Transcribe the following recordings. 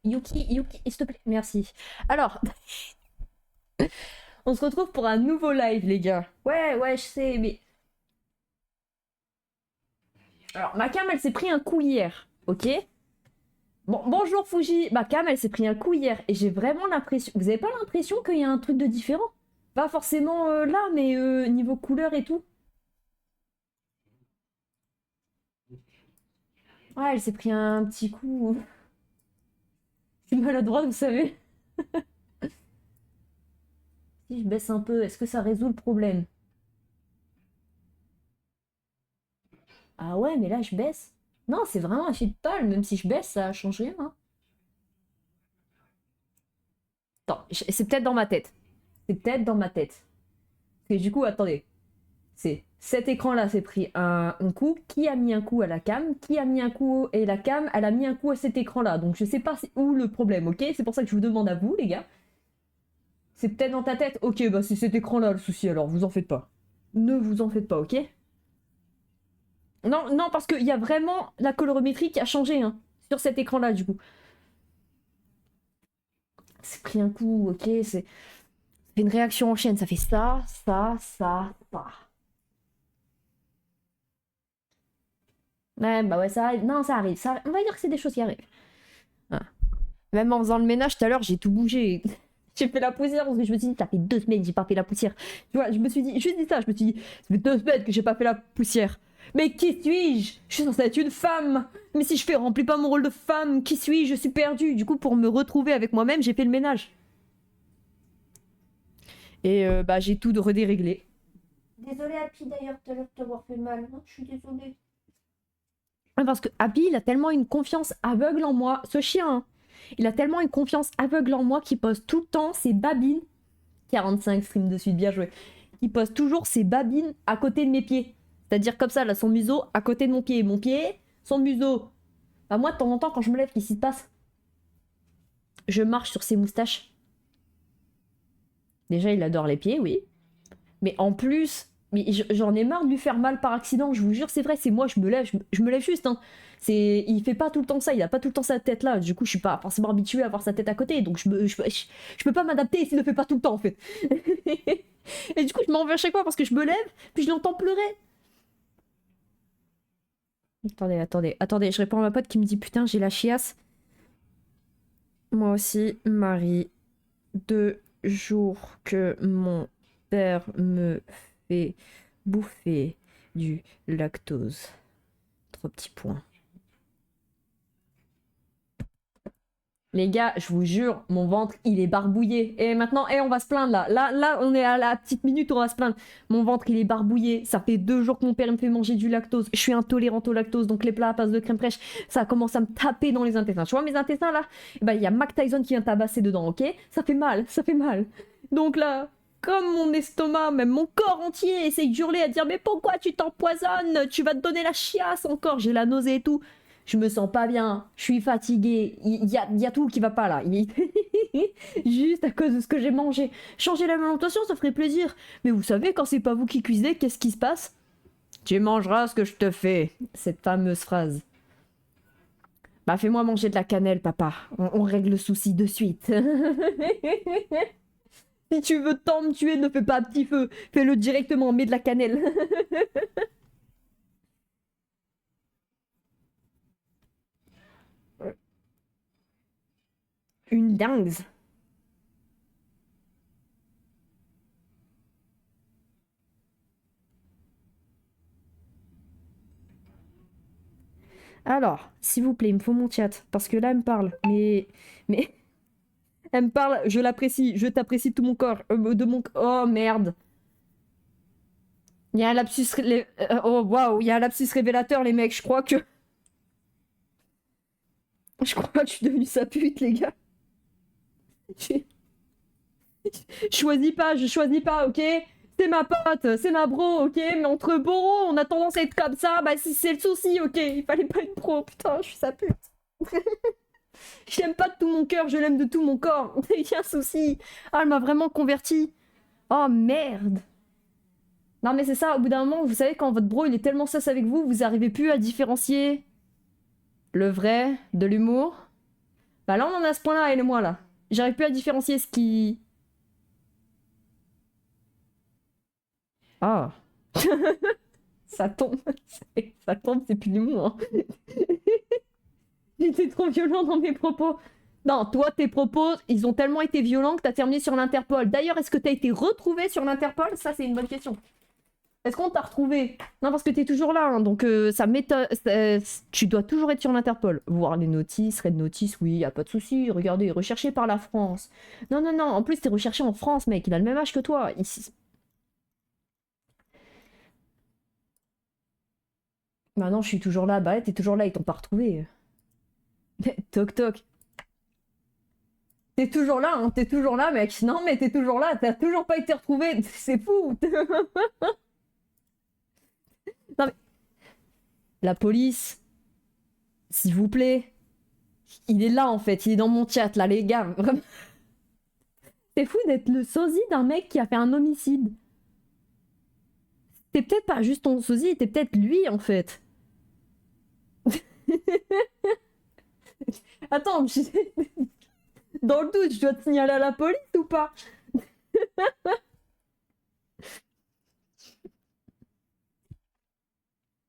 Yuki, s'il te plaît. Merci. Alors, on se retrouve pour un nouveau live, les gars. Ouais, je sais, mais... Alors, ma cam, elle s'est pris un coup hier, ok? Bon, bonjour Fuji. Ma cam, elle s'est pris un coup hier, et j'ai vraiment l'impression... Vous avez pas l'impression qu'il y a un truc de différent? Pas forcément là, mais niveau couleur et tout. Ouais, elle s'est pris un petit coup... Je suis maladroite, vous savez. Si je baisse un peu, est-ce que ça résout le problème? Ah ouais, mais là, je baisse. Non, c'est vraiment un fil pâle. Même si je baisse, ça change rien. Hein. Attends, c'est peut-être dans ma tête. C'est peut-être dans ma tête. Et du coup, attendez. C'est cet écran-là s'est pris un coup. Qui a mis un coup à la cam? Qui a mis un coup? Et la cam, elle a mis un coup à cet écran-là. Donc je sais pas où le problème, ok? C'est pour ça que je vous demande à vous, les gars. C'est peut-être dans ta tête. Ok, bah c'est cet écran-là le souci, alors vous en faites pas. Ne vous en faites pas, ok? Non, non, parce qu'il y a vraiment la colorimétrie qui a changé, hein, sur cet écran-là, du coup. C'est pris un coup, ok, c'est une réaction en chaîne, ça fait ça. Ouais, bah ouais, ça arrive. Non, ça arrive. On va dire que c'est des choses qui arrivent. Ah. Même en faisant le ménage tout à l'heure, j'ai tout bougé. J'ai fait la poussière parce que je me suis dit, ça fait 2 semaines que j'ai pas fait la poussière. Tu vois, je me suis dit, juste dit ça, je me suis dit, ça fait 2 semaines que j'ai pas fait la poussière. Mais qui suis-je? Je suis censée être une femme. Mais si je remplis pas mon rôle de femme, qui suis-je? Je suis perdue. Du coup, pour me retrouver avec moi-même, j'ai fait le ménage. Et bah, j'ai tout redéréglé. Désolée, Happy, d'ailleurs, tout à l'heure, de t'avoir fait mal. Non, je suis désolée. Parce que Happy, il a tellement une confiance aveugle en moi. Ce chien, hein, il a tellement une confiance aveugle en moi qu'il pose tout le temps ses babines. 45 streams de suite, bien joué. Il pose toujours ses babines à côté de mes pieds. C'est-à-dire comme ça, là, son museau à côté de mon pied. Mon pied, son museau. Bah, moi, de temps en temps, quand je me lève, qu'est-ce qui se passe? Je marche sur ses moustaches. Déjà, il adore les pieds, oui. Mais en plus, mais j'en ai marre de lui faire mal par accident, je vous jure, c'est vrai, c'est moi, je me lève, je me lève juste. Hein. Il fait pas tout le temps ça, il a pas tout le temps sa tête là. Du coup, je suis pas forcément habituée à avoir sa tête à côté, donc je peux pas m'adapter s'il ne fait pas tout le temps en fait. Et du coup, je m'en vais à chaque fois parce que je me lève, puis je l'entends pleurer. Attendez, je réponds à ma pote qui me dit putain, j'ai la chiasse. Moi aussi, Marie, 2 jours que mon père me fait bouffer du lactose. 3 petits points. Les gars, je vous jure, mon ventre, il est barbouillé. Et maintenant, on va se plaindre là. Là, on est à la petite minute où on va se plaindre. Mon ventre, il est barbouillé. Ça fait 2 jours que mon père me fait manger du lactose. Je suis intolérante au lactose, donc les plats à base de crème fraîche, ça commence à me taper dans les intestins. Tu vois mes intestins là? Bah, il y a Mac Tyson qui vient tabasser dedans, ok? Ça fait mal. Donc là, comme mon estomac, même mon corps entier essaye d'hurler à dire mais pourquoi tu t'empoisonnes? Tu vas te donner la chiasse encore. J'ai la nausée et tout. Je me sens pas bien, je suis fatiguée, il y a tout qui va pas là. Juste à cause de ce que j'ai mangé. Changer l'alimentation, ça ferait plaisir. Mais vous savez, quand c'est pas vous qui cuisinez, qu'est-ce qui se passe? Tu mangeras ce que je te fais. Cette fameuse phrase. Bah fais-moi manger de la cannelle, papa. On règle le souci de suite. Si tu veux tant me tuer, ne fais pas à petit feu. Fais-le directement, mets de la cannelle. Une dingue. Alors, s'il vous plaît, il me faut mon chat. Parce que là, elle me parle. Mais... Elle me parle, je l'apprécie, je t'apprécie de tout mon corps. De mon... Oh, merde. Il y a un lapsus... Oh, waouh, il y a un lapsus révélateur, les mecs. Je crois que... Je crois que je suis devenue sa pute, les gars. Je choisis pas, ok? C'est ma pote, c'est ma bro, ok? Mais entre boros, on a tendance à être comme ça. Bah, c'est le souci, ok? Il fallait pas être pro, putain, je suis sa pute. Je l'aime pas de tout mon cœur, je l'aime de tout mon corps. Il y a un souci. Ah, elle m'a vraiment converti. Oh, merde. Non, mais c'est ça, au bout d'un moment, vous savez, quand votre bro, il est tellement sus avec vous, vous arrivez plus à différencier le vrai de l'humour. Bah là, on en a à ce point-là, elle et moi, là. J'arrive plus à différencier ce qui... Ah. Ça tombe. Ça tombe, c'est plus l'humour. Hein. J'étais trop violent dans mes propos. Non, toi, tes propos, ils ont tellement été violents que t'as terminé sur l'Interpol. D'ailleurs, est-ce que t'as été retrouvé sur l'Interpol? Ça, c'est une bonne question. Est-ce qu'on t'a retrouvé? Non, parce que t'es toujours là, hein, donc ça m'étonne. Tu dois toujours être sur l'Interpol. Voir les notices, Red Notice, oui, y a pas de souci. Regardez, recherché par la France. Non, non, non, en plus, t'es recherché en France, mec. Il a le même âge que toi. Ici. Bah non, je suis toujours là. Bah ouais, t'es toujours là, ils t'ont pas retrouvé. Toc toc. T'es toujours là, hein, t'es toujours là, mec. Non, mais t'es toujours là, t'as toujours pas été retrouvé. C'est fou. Non, mais... La police, s'il vous plaît. Il est là, en fait. Il est dans mon chat, là, les gars. Vraiment. C'est fou d'être le sosie d'un mec qui a fait un homicide. T'es peut-être pas juste ton sosie, t'es peut-être lui, en fait. Attends, dans le doute, je dois te signaler à la police ou pas?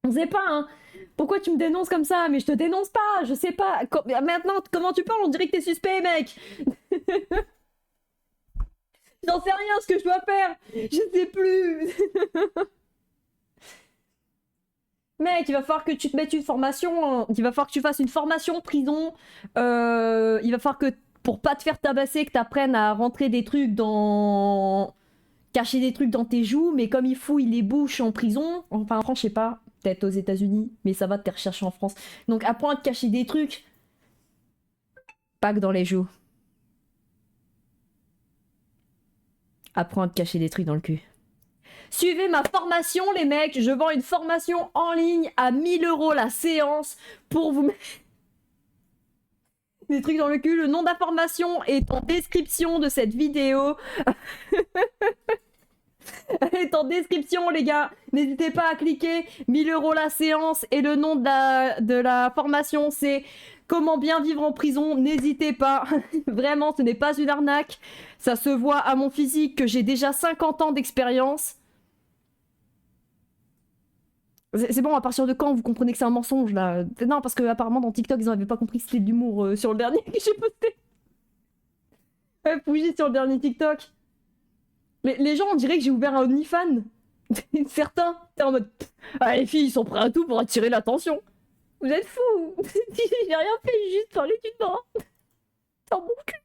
On sait pas, hein. Pourquoi tu me dénonces comme ça? Mais je te dénonce pas, je sais pas. Maintenant, comment tu parles? On dirait que t'es suspect, mec. J'en sais rien ce que je dois faire. Je sais plus. Mec, il va falloir que tu te mettes une formation. Hein. Il va falloir que tu fasses une formation prison. Il va falloir que, pour pas te faire tabasser, que t'apprennes à rentrer des trucs dans... Cacher des trucs dans tes joues, mais comme il fouille les bouches en prison, enfin en France, je sais pas, peut-être aux États-Unis, mais ça va te rechercher en France. Donc apprends à te cacher des trucs, pas que dans les joues. Apprends à te cacher des trucs dans le cul. Suivez ma formation, les mecs. Je vends une formation en ligne à 1000 € la séance pour vous mettre des trucs dans le cul. Le nom de la formation est en description de cette vidéo. Elle est en description, les gars. N'hésitez pas à cliquer. 1000 € la séance. Et le nom de la formation, c'est Comment bien vivre en prison. N'hésitez pas. Vraiment, ce n'est pas une arnaque. Ça se voit à mon physique que j'ai déjà 50 ans d'expérience. C'est bon, à partir de quand vous comprenez que c'est un mensonge, là? Non, parce que apparemment dans TikTok, ils n'avaient pas compris que c'était de l'humour sur le dernier que j'ai posté. Ouais, Fougi sur le dernier TikTok. Les gens, on dirait que j'ai ouvert un OnlyFans. Certains, t'es en mode... Ah, les filles, ils sont prêts à tout pour attirer l'attention. Vous êtes fous. J'ai rien fait, j'ai juste parlé d'une main. Dans mon cul.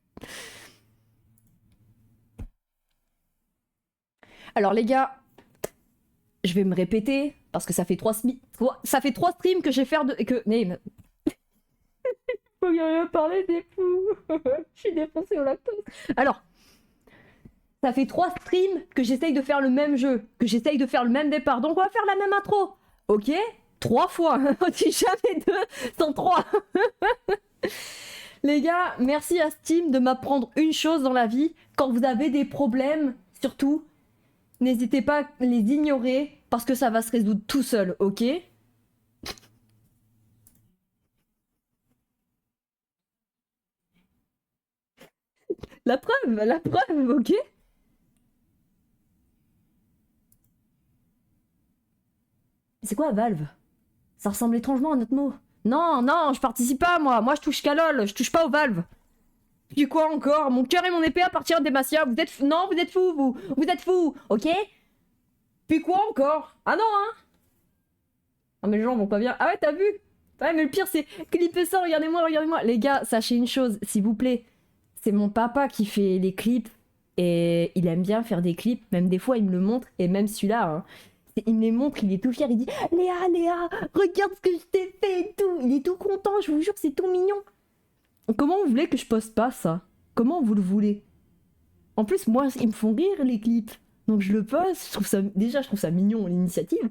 Alors les gars, je vais me répéter, parce que ça fait 3 streams que j'ai fait de... Que... Mais... Faut bien rien parler, des fous. Je suis défoncée au lactose. Alors... Ça fait 3 streams que j'essaye de faire le même jeu, que j'essaye de faire le même départ. Donc on va faire la même intro. Ok? 3 fois. On dit jamais 2 sans 3. Les gars, merci à Steam de m'apprendre une chose dans la vie. Quand vous avez des problèmes, surtout, n'hésitez pas à les ignorer parce que ça va se résoudre tout seul, ok? La preuve, ok? C'est quoi Valve? Ça ressemble étrangement à notre mot. Non, non, je participe pas, moi. Moi, je touche qu'à LOL, je touche pas aux Valve. Puis quoi encore? Mon cœur et mon épée appartiennent des Macia. Vous êtes... Non, vous êtes fous, vous. Vous êtes fous, ok? Puis quoi encore? Ah non, hein? Ah mais les gens vont pas bien. Ah ouais, t'as vu? Ouais, mais le pire, c'est... Clippez ça, regardez-moi, regardez-moi. Les gars, sachez une chose, s'il vous plaît. C'est mon papa qui fait les clips. Et il aime bien faire des clips. Même des fois, il me le montre. Et même celui-là, hein. Il me les montre, il est tout fier. Il dit Léa, Léa, regarde ce que je t'ai fait et tout. Il est tout content, je vous jure, c'est tout mignon. Comment vous voulez que je poste pas ça? Comment vous le voulez? En plus, moi, ils me font rire les clips. Donc je le poste, je trouve ça... Déjà, je trouve ça mignon, l'initiative.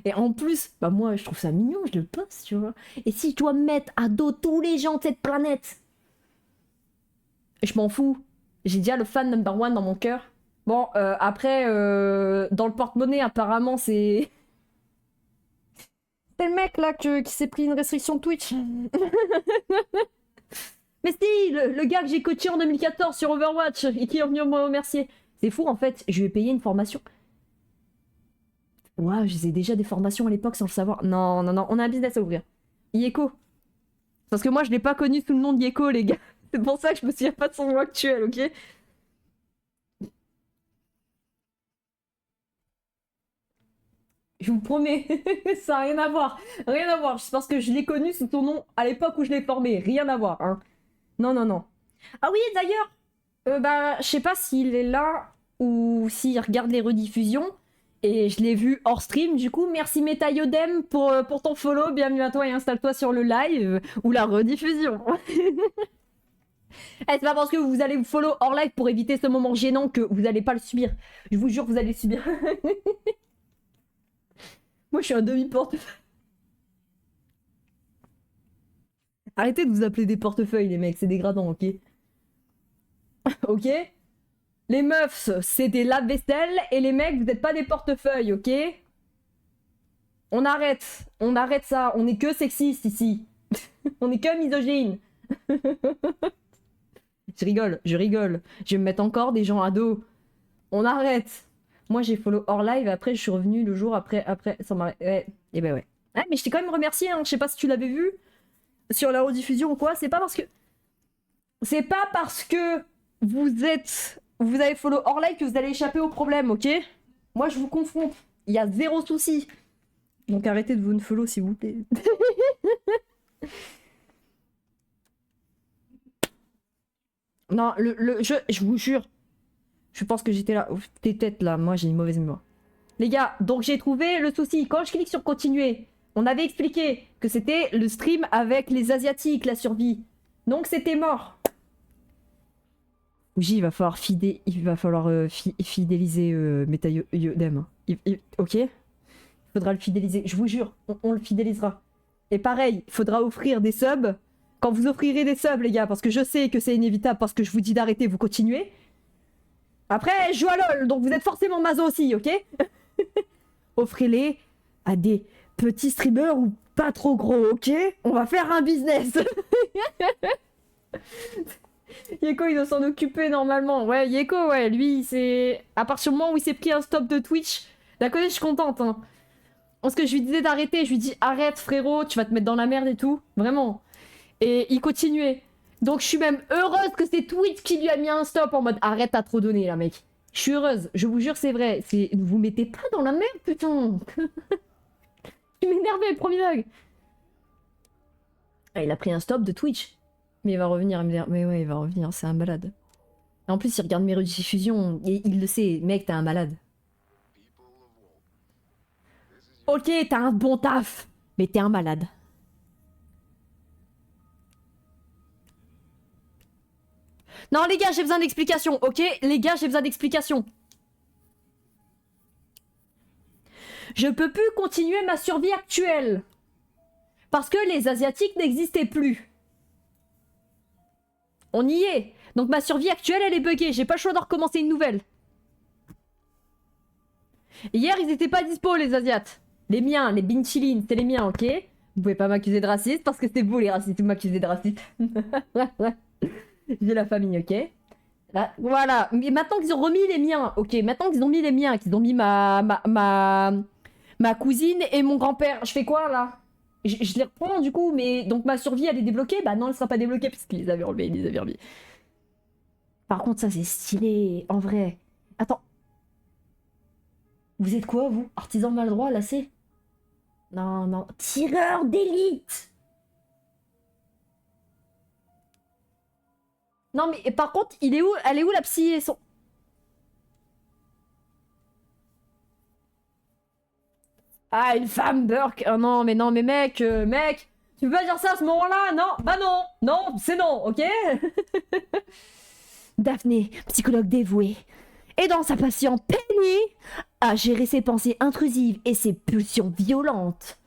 Et en plus, bah moi, je trouve ça mignon, je le poste, tu vois. Et si je dois me mettre à dos tous les gens de cette planète, je m'en fous. J'ai déjà le fan number one dans mon cœur. Bon, après, dans le porte-monnaie, apparemment, c'est... C'est le mec, là, qui s'est pris une restriction de Twitch. Mais si, le gars que j'ai coaché en 2014 sur Overwatch et qui est venu me remercier. C'est fou en fait, je lui ai payé une formation. Ouah, je faisais déjà des formations à l'époque sans le savoir. Non, non, non, on a un business à ouvrir. Yeko. Parce que moi, je l'ai pas connu sous le nom de Yeko, les gars. C'est pour ça que je me souviens pas de son nom actuel, ok? Je vous promets, ça n'a rien à voir. Rien à voir. C'est parce que je l'ai connu sous son nom à l'époque où je l'ai formé. Rien à voir, hein. Non, non, non. Ah oui, d'ailleurs, bah, je sais pas s'il est là ou s'il regarde les rediffusions. Et je l'ai vu hors stream, du coup, merci Metayodem pour ton follow. Bienvenue à toi et installe-toi sur le live ou la rediffusion. Eh, c'est pas parce que vous allez vous follow hors live pour éviter ce moment gênant que vous allez pas le subir. Je vous jure, vous allez le subir. Moi, je suis un demi-portefeuille. Arrêtez de vous appeler des portefeuilles, les mecs, c'est dégradant, ok? Ok? Les meufs, c'est des lave-vaisselle et les mecs, vous n'êtes pas des portefeuilles, ok? On arrête ça, on est que sexiste ici. On est que misogyne. Je rigole, je rigole. Je vais me mettre encore des gens à dos. On arrête. Moi, j'ai follow hors live, après, je suis revenu le jour après, ça m'a... Ouais, et ben ouais. Ah, mais je t'ai quand même remercié, hein. Je sais pas si tu l'avais vu sur la rediffusion ou quoi. C'est pas parce que... C'est pas parce que vous avez follow hors live que vous allez échapper au problème, ok? Moi, je vous confronte. Il y a zéro souci. Donc arrêtez de vous follow, s'il vous plaît. Non, je vous jure. Je pense que j'étais là. Ouf, tes têtes là, moi j'ai une mauvaise mémoire. Les gars, donc j'ai trouvé le souci. Quand je clique sur continuer, on avait expliqué que c'était le stream avec les Asiatiques, la survie. Donc c'était mort. Ouji, il va falloir, fidéliser Metayodem. Ok? Il faudra le fidéliser. Je vous jure, on le fidélisera. Et pareil, il faudra offrir des subs. Quand vous offrirez des subs, les gars, parce que je sais que c'est inévitable, parce que je vous dis d'arrêter, vous continuez. Après, je joue à LoL, donc vous êtes forcément maso aussi, ok? Offrez-les à des petits streamers ou pas trop gros, ok? On va faire un business. Yeko, il doit s'en occuper normalement. Ouais, Yeko, ouais, lui, c'est... À partir du moment où il s'est pris un stop de Twitch, d'un côté, je suis contente, hein. Parce que je lui disais d'arrêter, je lui dis arrête frérot, tu vas te mettre dans la merde et tout, vraiment. Et il continuait. Donc je suis même heureuse que c'est Twitch qui lui a mis un stop en mode arrête, t'as trop donné là mec. Je suis heureuse, je vous jure c'est vrai. Ne vous mettez pas dans la merde putain. Tu m'énervais le premier dog. Ah, il a pris un stop de Twitch. Mais il va revenir, il me dit, mais ouais il va revenir, c'est un malade. Et en plus il regarde mes rediffusions, et il le sait, mec t'es un malade. Ok, t'as un bon taf, mais t'es un malade. Non les gars, j'ai besoin d'explications, ok? Les gars, j'ai besoin d'explications. Je peux plus continuer ma survie actuelle. Parce que les Asiatiques n'existaient plus. On y est. Donc ma survie actuelle, elle est buggée. J'ai pas le choix d'en recommencer une nouvelle. Hier, ils étaient pas dispo, les Asiates. Les miens, les Binchilin, c'est les miens, ok? Vous pouvez pas m'accuser de raciste parce que c'est vous les racistes, vous m'accusez de raciste. J'ai la famille, ok? Là, voilà. Mais maintenant qu'ils ont remis les miens, ok? Maintenant qu'ils ont mis les miens, qu'ils ont mis ma cousine et mon grand-père, je fais quoi là? Je les reprends du coup, mais donc ma survie elle est débloquée? Bah non, elle sera pas débloquée parce qu'ils les avaient enlevés, ils les avaient remis. Par contre, ça c'est stylé, en vrai. Attends. Vous êtes quoi, vous? Artisan maladroit, lacé? Non, non. Tireur d'élite! Non, mais par contre, il est où? Elle est où la psy et son. Ah, une femme Burke! Oh non, mais mec, mec! Tu peux pas dire ça à ce moment-là? Non, bah non! Non, c'est non, ok? Daphné, psychologue dévouée, aidant sa patiente Penny à gérer ses pensées intrusives et ses pulsions violentes.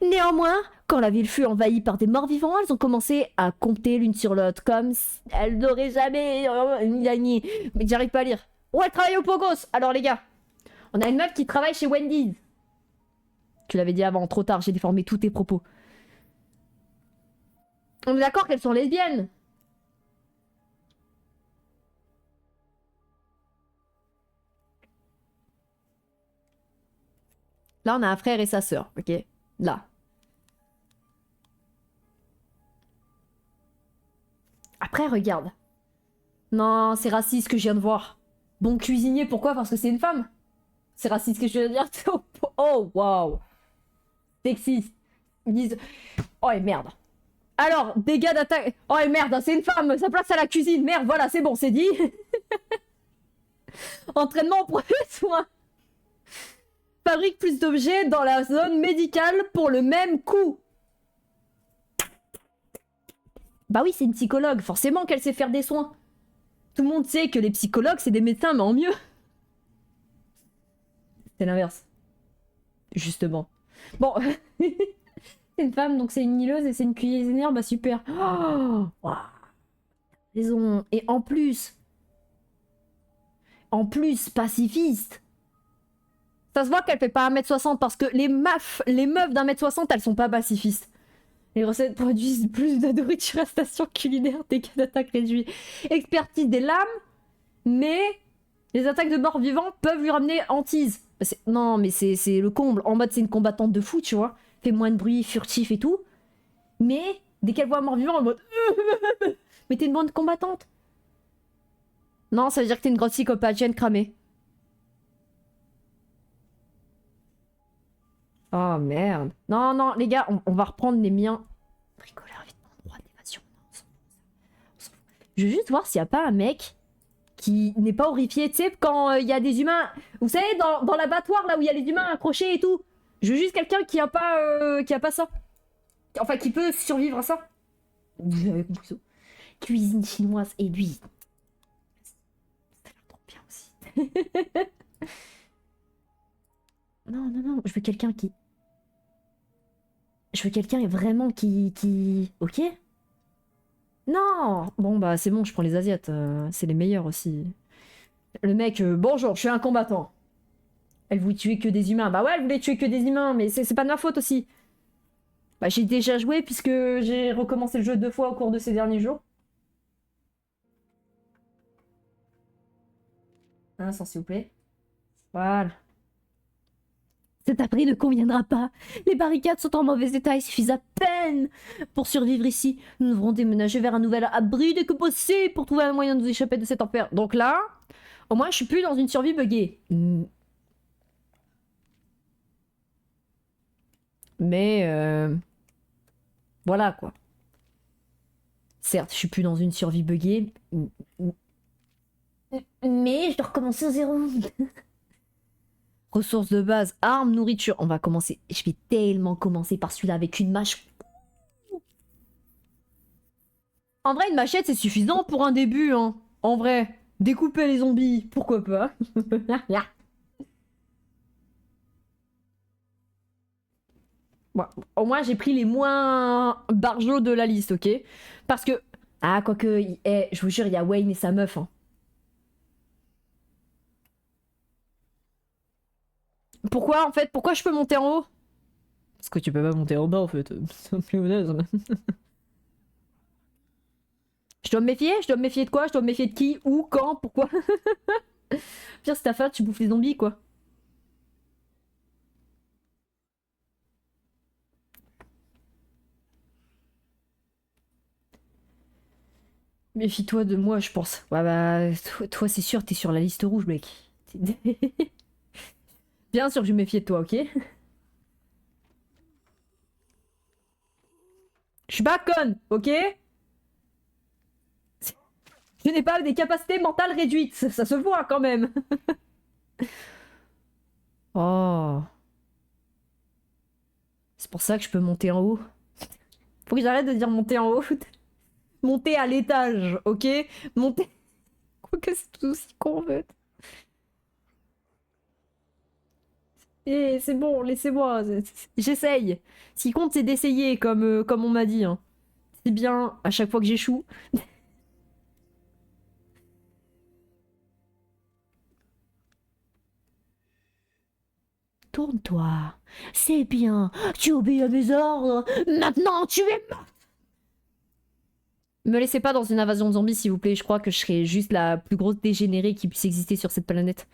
Néanmoins, quand la ville fut envahie par des morts-vivants, elles ont commencé à compter l'une sur l'autre, comme si elles n'auraient jamais... Mais j'arrive pas à lire. Ouais, elle travaille au Pogos. Alors les gars, on a une meuf qui travaille chez Wendy's. Tu l'avais dit avant, trop tard, j'ai déformé tous tes propos. On est d'accord qu'elles sont lesbiennes. Là, on a un frère et sa sœur, ok? Là. Après, regarde. Non, c'est raciste ce que je viens de voir. Bon cuisinier, pourquoi? Parce que c'est une femme. C'est raciste ce que je viens de dire. Oh, waouh. Sexiste. Ils disent... Oh, et merde. Alors, dégâts d'attaque... Oh, et merde, c'est une femme. Sa place à la cuisine. Merde, voilà, c'est bon, c'est dit. Entraînement pour les soins. Fabrique plus d'objets dans la zone médicale pour le même coût. Bah oui, c'est une psychologue. Forcément qu'elle sait faire des soins. Tout le monde sait que les psychologues, c'est des médecins, mais en mieux. C'est l'inverse. Justement. Bon. C'est une femme, donc c'est une nileuse et c'est une cuisinière. Bah super. Oh, wow. Raison. Et en plus, pacifiste. Ça se voit qu'elle fait pas 1m60 parce que les meufs d'1m60, elles sont pas pacifistes. Les recettes produisent plus de nourriture à station culinaire, dégâts d'attaque réduits. Expertise des lames, mais les attaques de morts vivants peuvent lui ramener hantise. Non, mais c'est le comble. En mode, c'est une combattante de fou, tu vois. Fait moins de bruit, furtif et tout. Mais dès qu'elle voit un mort vivant, en mode... Mais t'es une bonne combattante. Non, ça veut dire que t'es une grosse psychopathe, je viens de cramer. Oh merde. Non, non, les gars, on va reprendre les miens. Bricoleur, vite, droit d'évasion. Je veux juste voir s'il n'y a pas un mec qui n'est pas horrifié. Tu sais, quand il y a des humains... Vous savez, dans l'abattoir, là où il y a les humains accrochés et tout. Je veux juste quelqu'un qui a pas ça. Enfin, qui peut survivre à ça. Vous avez compris ça. Cuisine chinoise. Et lui... Ça a l'air trop bien aussi. Non, non, non. Je veux quelqu'un qui... Je veux quelqu'un vraiment qui... Ok? Non! Bon, bah, c'est bon, je prends les Asiates. C'est les meilleurs aussi. Le mec, bonjour, je suis un combattant. Elle voulait tuer que des humains. Bah ouais, elle voulait tuer que des humains, mais c'est pas de ma faute aussi. Bah, j'ai déjà joué puisque j'ai recommencé le jeu 2 fois au cours de ces derniers jours. Un instant, s'il vous plaît. Voilà. Cet abri ne conviendra pas. Les barricades sont en mauvais état et suffisent à peine pour survivre ici. Nous devrons déménager vers un nouvel abri dès que possible pour trouver un moyen de nous échapper de cet enfer. Donc là, au moins, je suis plus dans une survie buggée. Mais voilà quoi. Certes, je suis plus dans une survie buggée. Mais je dois recommencer à zéro. Ressources de base, armes, nourriture. On va commencer. Je vais tellement commencer par celui-là avec une mâche. En vrai, une machette, c'est suffisant pour un début, hein. En vrai, découper les zombies, pourquoi pas. Bon, au moins, j'ai pris les moins barjots de la liste, ok? Parce que... Ah, quoique, je vous jure, il y a Wayne et sa meuf, hein. Pourquoi, en fait? Pourquoi je peux monter en haut? Parce que tu peux pas monter en bas, en fait. Je dois me méfier? Je dois me méfier de quoi? Je dois me méfier de qui? Où? Quand? Pourquoi? Pire, c'est ta faute, tu bouffes les zombies, quoi. Méfie-toi de moi, je pense. Ouais, bah, toi c'est sûr, t'es sur la liste rouge, mec. Bien sûr que je vais me méfier de toi, ok? Je suis pas conne, ok? Je n'ai pas des capacités mentales réduites, ça se voit quand même. Oh. C'est pour ça que je peux monter en haut. Faut que j'arrête de dire monter en haut. Monter à l'étage, ok? Monter... Quoique c'est tout aussi con, en fait. Et c'est bon, laissez-moi. J'essaye. Ce qui compte, c'est d'essayer, comme on m'a dit. Hein. C'est bien à chaque fois que j'échoue. Tourne-toi. C'est bien. Tu obéis à mes ordres. Maintenant, tu es mort. Me laissez pas dans une invasion de zombies, s'il vous plaît. Je crois que je serais juste la plus grosse dégénérée qui puisse exister sur cette planète.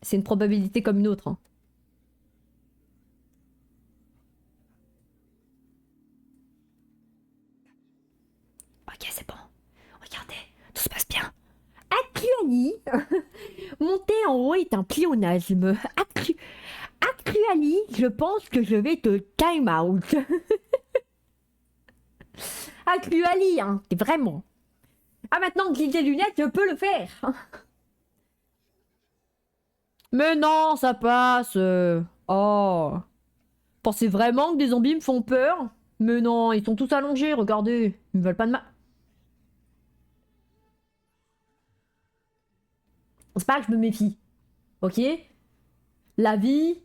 C'est une probabilité comme une autre. Hein. Ok, c'est bon. Regardez, tout se passe bien. Actuali, monter en haut est un pléonasme. Actuali, je pense que je vais te time out. Actuali, hein, vraiment. Ah, maintenant que j'ai des lunettes, je peux le faire. Mais non, ça passe. Oh. Pensez vraiment que des zombies me font peur? Mais non, ils sont tous allongés, regardez. Ils me veulent pas de mal. C'est pas que je me méfie. Ok? La vie.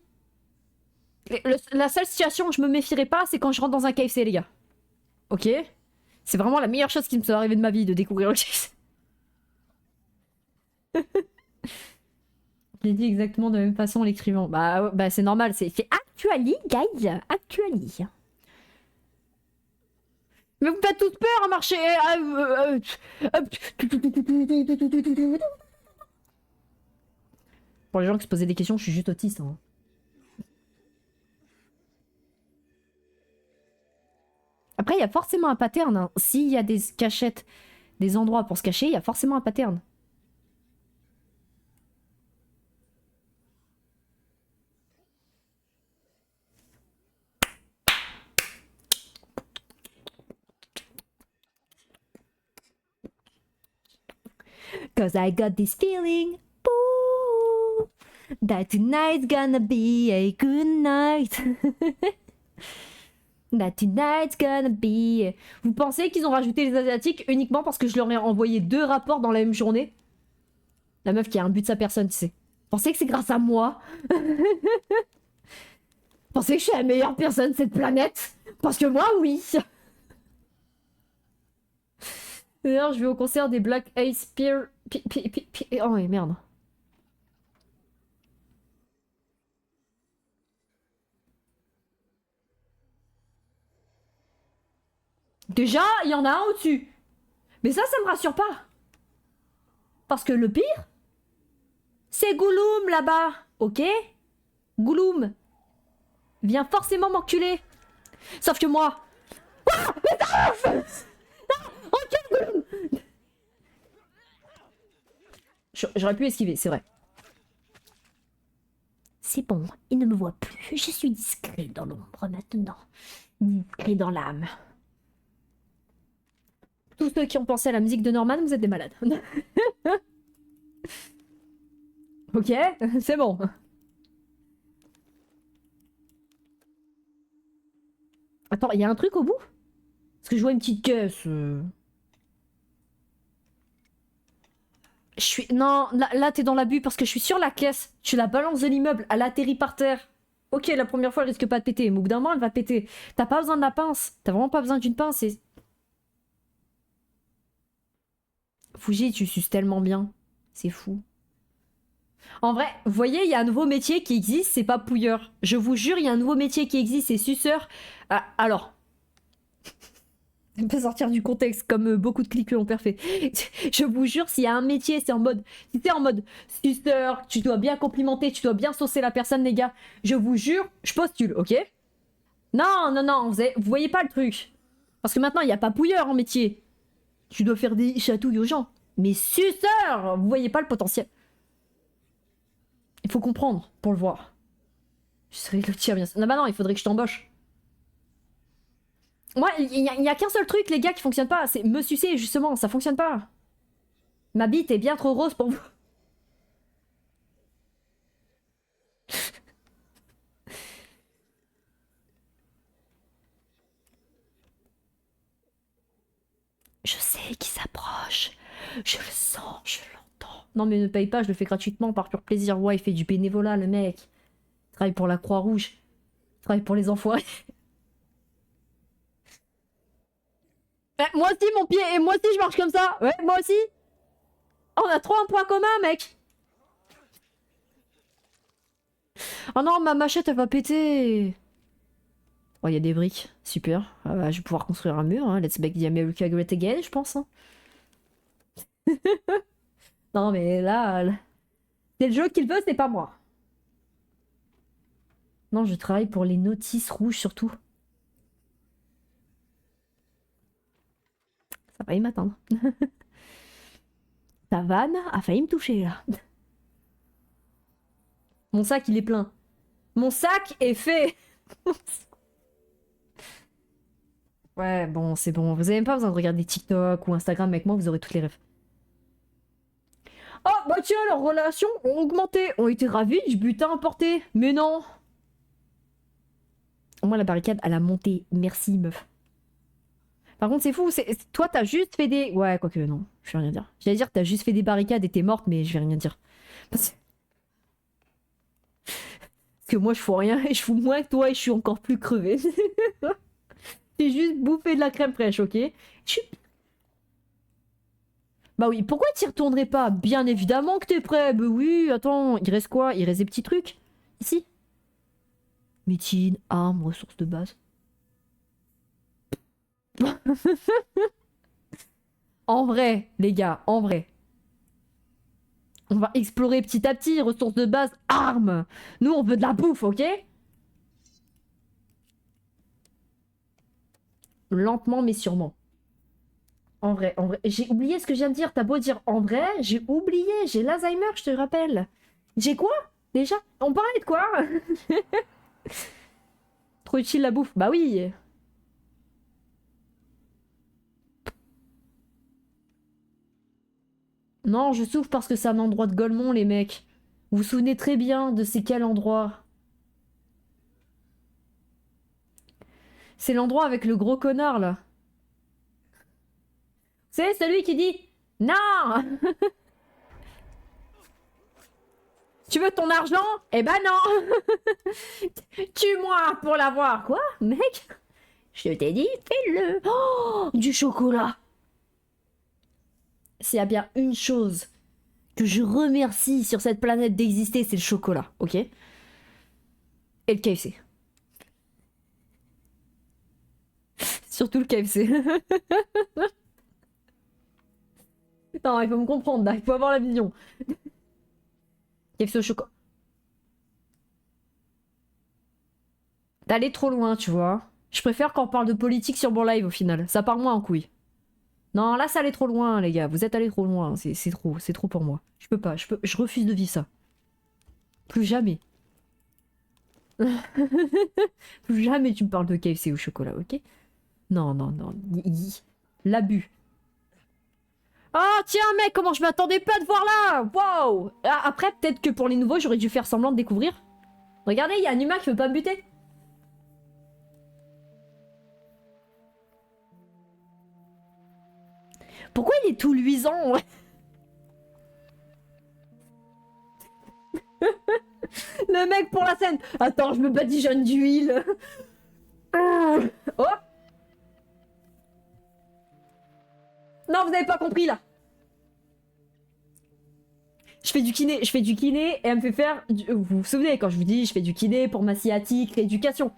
La seule situation où je me méfierais pas, c'est quand je rentre dans un KFC, les gars. Ok? C'est vraiment la meilleure chose qui me soit arrivée de ma vie, de découvrir le KFC. Je l'ai dit exactement de la même façon en l'écrivant. Bah c'est normal, c'est actuali, guys. Actuali. Mais vous me faites toute peur à marcher. Pour les gens qui se posaient des questions, je suis juste autiste. Hein. Après, il y a forcément un pattern. Hein. S'il y a des cachettes, des endroits pour se cacher, il y a forcément un pattern. Cause I got this feeling boo, that tonight's gonna be a good night. That tonight's gonna be... Vous pensez qu'ils ont rajouté les Asiatiques uniquement parce que je leur ai envoyé 2 rapports dans la même journée? La meuf qui a un but de sa personne, tu sais. Pensez que c'est grâce à moi? Pensez que je suis la meilleure personne de cette planète? Parce que moi, oui. D'ailleurs, je vais au concert des Black Eyed Peas. Oh, ouais, merde. Déjà, il y en a un au-dessus. Mais ça me rassure pas. Parce que le pire, c'est Gouloum là-bas, ok? Gouloum vient forcément m'enculer. Sauf que moi... Ah, mais Gouloum. J'aurais pu esquiver, c'est vrai. C'est bon, il ne me voit plus. Je suis discret dans l'ombre maintenant. Discret dans l'âme. Tous ceux qui ont pensé à la musique de Norman, vous êtes des malades. Ok, c'est bon. Attends, il y a un truc au bout? Parce que je vois une petite caisse. Je suis... Non, là t'es dans l'abus parce que je suis sur la caisse. Tu la balances de l'immeuble, elle atterrit par terre. Ok, la première fois elle risque pas de péter, mais au bout d'un moment elle va péter. T'as pas besoin de la pince. T'as vraiment pas besoin d'une pince. Fougi, tu suces tellement bien. C'est fou. En vrai, vous voyez, il y a un nouveau métier qui existe, c'est pas pouilleur. Je vous jure, il y a un nouveau métier qui existe, c'est suceur. Ah, alors. On peut sortir du contexte, comme beaucoup de clics l'ont fait. Je vous jure, s'il y a un métier, c'est en mode... Si t'es en mode suceur, tu dois bien complimenter, tu dois bien saucer la personne, les gars. Je vous jure, je postule, ok? Non, non, non, vous voyez pas le truc. Parce que maintenant, il n'y a pas pouilleur en métier. Tu dois faire des chatouilles aux gens. Mais suceur, vous voyez pas le potentiel. Il faut comprendre pour le voir. Je serais le tir bien sûr. Non, bah non, il faudrait que je t'embauche. Moi, il y a qu'un seul truc, les gars, qui fonctionne pas. C'est me sucer, justement. Ça fonctionne pas. Ma bite est bien trop rose pour vous. Je sais qu'il s'approche. Je le sens, je l'entends. Non, mais ne paye pas, je le fais gratuitement par pur plaisir. Ouais, il fait du bénévolat, le mec. Il travaille pour la Croix-Rouge. Il travaille pour les enfoirés. Moi aussi, mon pied, et moi aussi, je marche comme ça. Ouais, moi aussi. Oh, on a trop un point commun, mec. Oh non, ma machette, elle va péter. Oh, il y a des briques. Super. Ah bah, je vais pouvoir construire un mur. Hein. Let's make the America great again, je pense. Hein. Non, mais là, c'est le jeu qu'il veut, c'est pas moi. Non, je travaille pour les notices rouges surtout. Ça va y m'atteindre. Ta vanne a failli me toucher là. Mon sac, il est plein. Mon sac est fait. Ouais, bon, c'est bon. Vous avez même pas besoin de regarder TikTok ou Instagram avec moi, vous aurez toutes les rêves. Oh, bah tiens, leurs relations ont augmenté. Ont été ravis du butin emporté. Mais non. Au moins, la barricade, elle a monté. Merci, meuf. Par contre, c'est fou. Toi, t'as juste fait des... Ouais, quoique, non. Je vais rien dire. J'allais dire que t'as juste fait des barricades et t'es morte, mais je vais rien dire. Parce que moi, je fous rien et je fous moins que toi et je suis encore plus crevée. J'ai juste bouffé de la crème fraîche, ok? Bah oui, pourquoi t'y retournerais pas? Bien évidemment que t'es prêt. Bah oui, attends, il reste quoi? Il reste des petits trucs? Ici? Médecine, armes, ressources de base. En vrai, les gars, en vrai. On va explorer petit à petit, ressources de base, armes. Nous, on veut de la bouffe, ok? Lentement mais sûrement. En vrai, j'ai oublié ce que je viens de dire. T'as beau dire en vrai, j'ai oublié. J'ai l'Alzheimer, je te rappelle. J'ai quoi? Déjà? On parlait de quoi? Trop utile la bouffe. Bah oui. Non, je souffre parce que c'est un endroit de Golemont, les mecs. Vous vous souvenez très bien de c'est quel endroit? C'est l'endroit avec le gros connard, là. C'est celui qui dit non. Tu veux ton argent? Eh ben non. Tue-moi pour l'avoir. Quoi, mec? Je t'ai dit, fais-le. Oh, du chocolat. S'il y a bien une chose que je remercie sur cette planète d'exister, c'est le chocolat, ok? Et le KFC. Surtout le KFC. Non, il faut me comprendre, là. Il faut avoir la vision. KFC au chocolat. D'aller trop loin, tu vois. Je préfère qu'on parle de politique sur mon live au final. Ça part moins en couille. Non, là, ça allait trop loin, les gars. Vous êtes allés trop loin. C'est trop pour moi. Je peux pas. Je refuse de vivre ça. Plus jamais. Plus jamais tu me parles de KFC au chocolat, ok? Non, non, non. L'abus. Oh, tiens, mec, comment je m'attendais pas de voir là? Wow! Ah, après, peut-être que pour les nouveaux, j'aurais dû faire semblant de découvrir. Regardez, il y a un humain qui veut pas me buter. Pourquoi il est tout luisant? Le mec pour la scène. Attends, je me badigeonne d'huile. Oh! Non, vous avez pas compris là. Je fais du kiné et elle me fait faire... Vous vous souvenez quand je vous dis je fais du kiné pour ma sciatique, rééducation.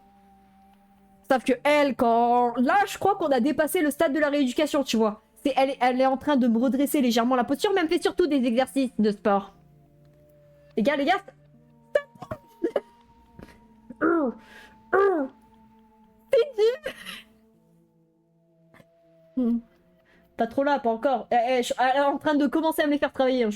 Sauf que elle, quand... Là, je crois qu'on a dépassé le stade de la rééducation, tu vois. Elle est en train de me redresser légèrement la posture, mais elle me fait surtout des exercices de sport. Les gars, c'est dur. Pas trop là, pas encore. Elle est en train de commencer à me les faire travailler. Hein.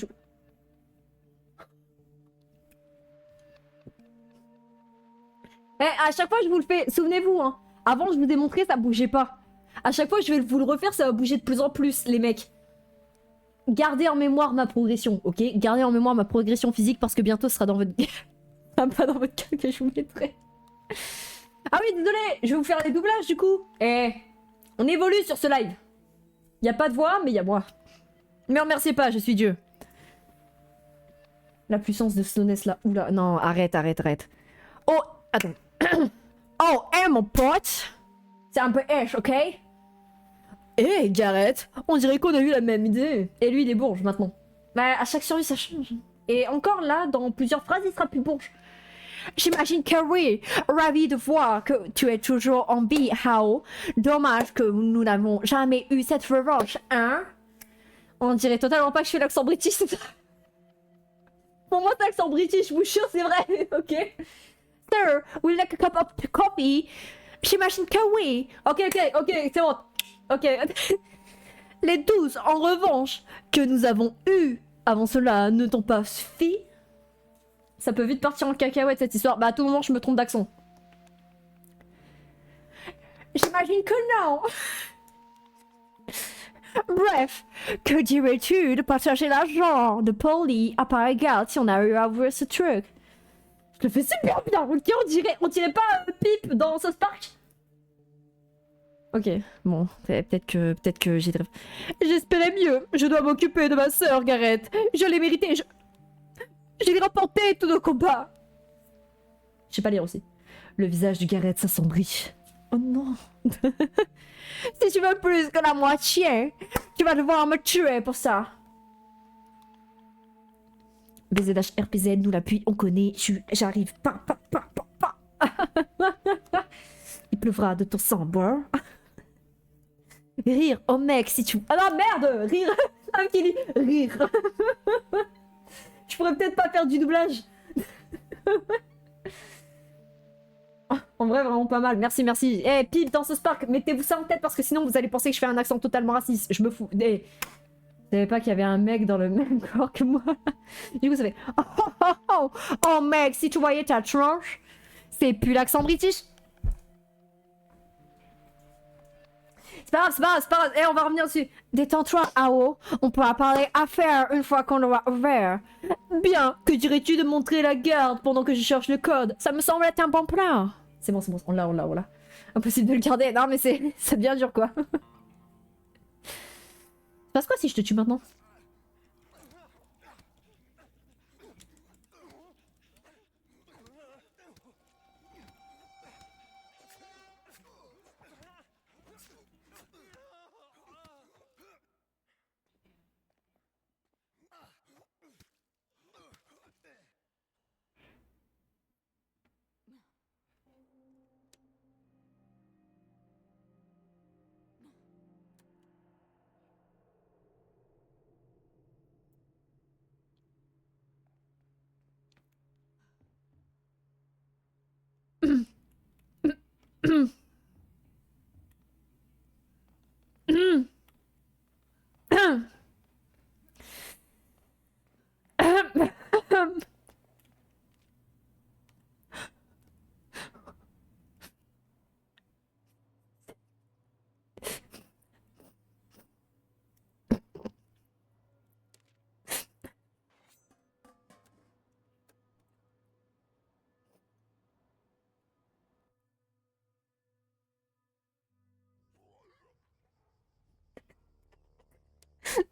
À chaque fois, je vous le fais. Souvenez-vous, hein. Avant, je vous ai montré, ça bougeait pas. À chaque fois, je vais vous le refaire, ça va bouger de plus en plus, les mecs. Gardez en mémoire ma progression, ok? Gardez en mémoire ma progression physique parce que bientôt ce sera dans votre... pas dans votre cas que je vous mettrai. Ah oui, désolé, je vais vous faire des doublages du coup. On évolue sur ce live. Y a pas de voix, mais y a moi. Mais remerciez pas, je suis Dieu. La puissance de Slowness là. Oula, non, arrête. Oh, attends. Oh, mon pote. C'est un peu H, ok? Gareth, on dirait qu'on a eu la même idée. Et lui, il est bourge maintenant. Bah, à chaque survie, ça change. Et encore là, dans plusieurs phrases, il sera plus bourge. J'imagine que oui. Ravi de voir que tu es toujours en vie, Hao. Dommage que nous n'avons jamais eu cette revanche, hein? On dirait totalement pas que je fais l'accent british. Pour moi, c'est l'accent british, je vous jure, c'est vrai. Ok. Sir, would you like a cup of coffee? J'imagine que oui. Ok, c'est bon. Ok. Les 12, en revanche, que nous avons eu avant cela ne t'ont pas suffi? Ça peut vite partir en cacahuète cette histoire. Bah à tout moment je me trompe d'accent. J'imagine que non. Bref, que dirais-tu de partager l'argent de Polly à part égale si on arrive à ouvrir ce truc? Je le fais super bien. Ok, on dirait pas Pip dans South Park. Ok, bon, peut-être que j'ai... J'espérais mieux. Je dois m'occuper de ma sœur, Gareth. Je l'ai mérité. J'ai remporté tous nos combats. Je sais pas lire aussi. Le visage du Gareth s'assombrit. Oh non. Si tu veux plus que la moitié, tu vas devoir me tuer pour ça. BZH RPZ, nous l'appui, on connaît. J'arrive. Il pleuvra de ton sang, bro. Rire, oh mec, si tu... Ah non, merde. Rire. Rire. Je pourrais peut-être pas faire du doublage. En vrai, vraiment pas mal. Merci, merci. Eh, hey, Pip, dans ce Spark, mettez-vous ça en tête parce que sinon vous allez penser que je fais un accent totalement raciste. Je me fous. Hey. Je savais pas qu'il y avait un mec dans le même corps que moi. Du coup, ça fait... Oh, mec, si tu voyais ta tronche, c'est plus l'accent british. C'est pas grave. Eh, on va revenir dessus. Détends-toi, Ao. On pourra parler affaires une fois qu'on aura ouvert. Bien, que dirais-tu de montrer la garde pendant que je cherche le code? Ça me semble être un bon plan. C'est bon, on l'a. Impossible de le garder. Non, mais ça devient dur, quoi. Passe quoi si je te tue maintenant?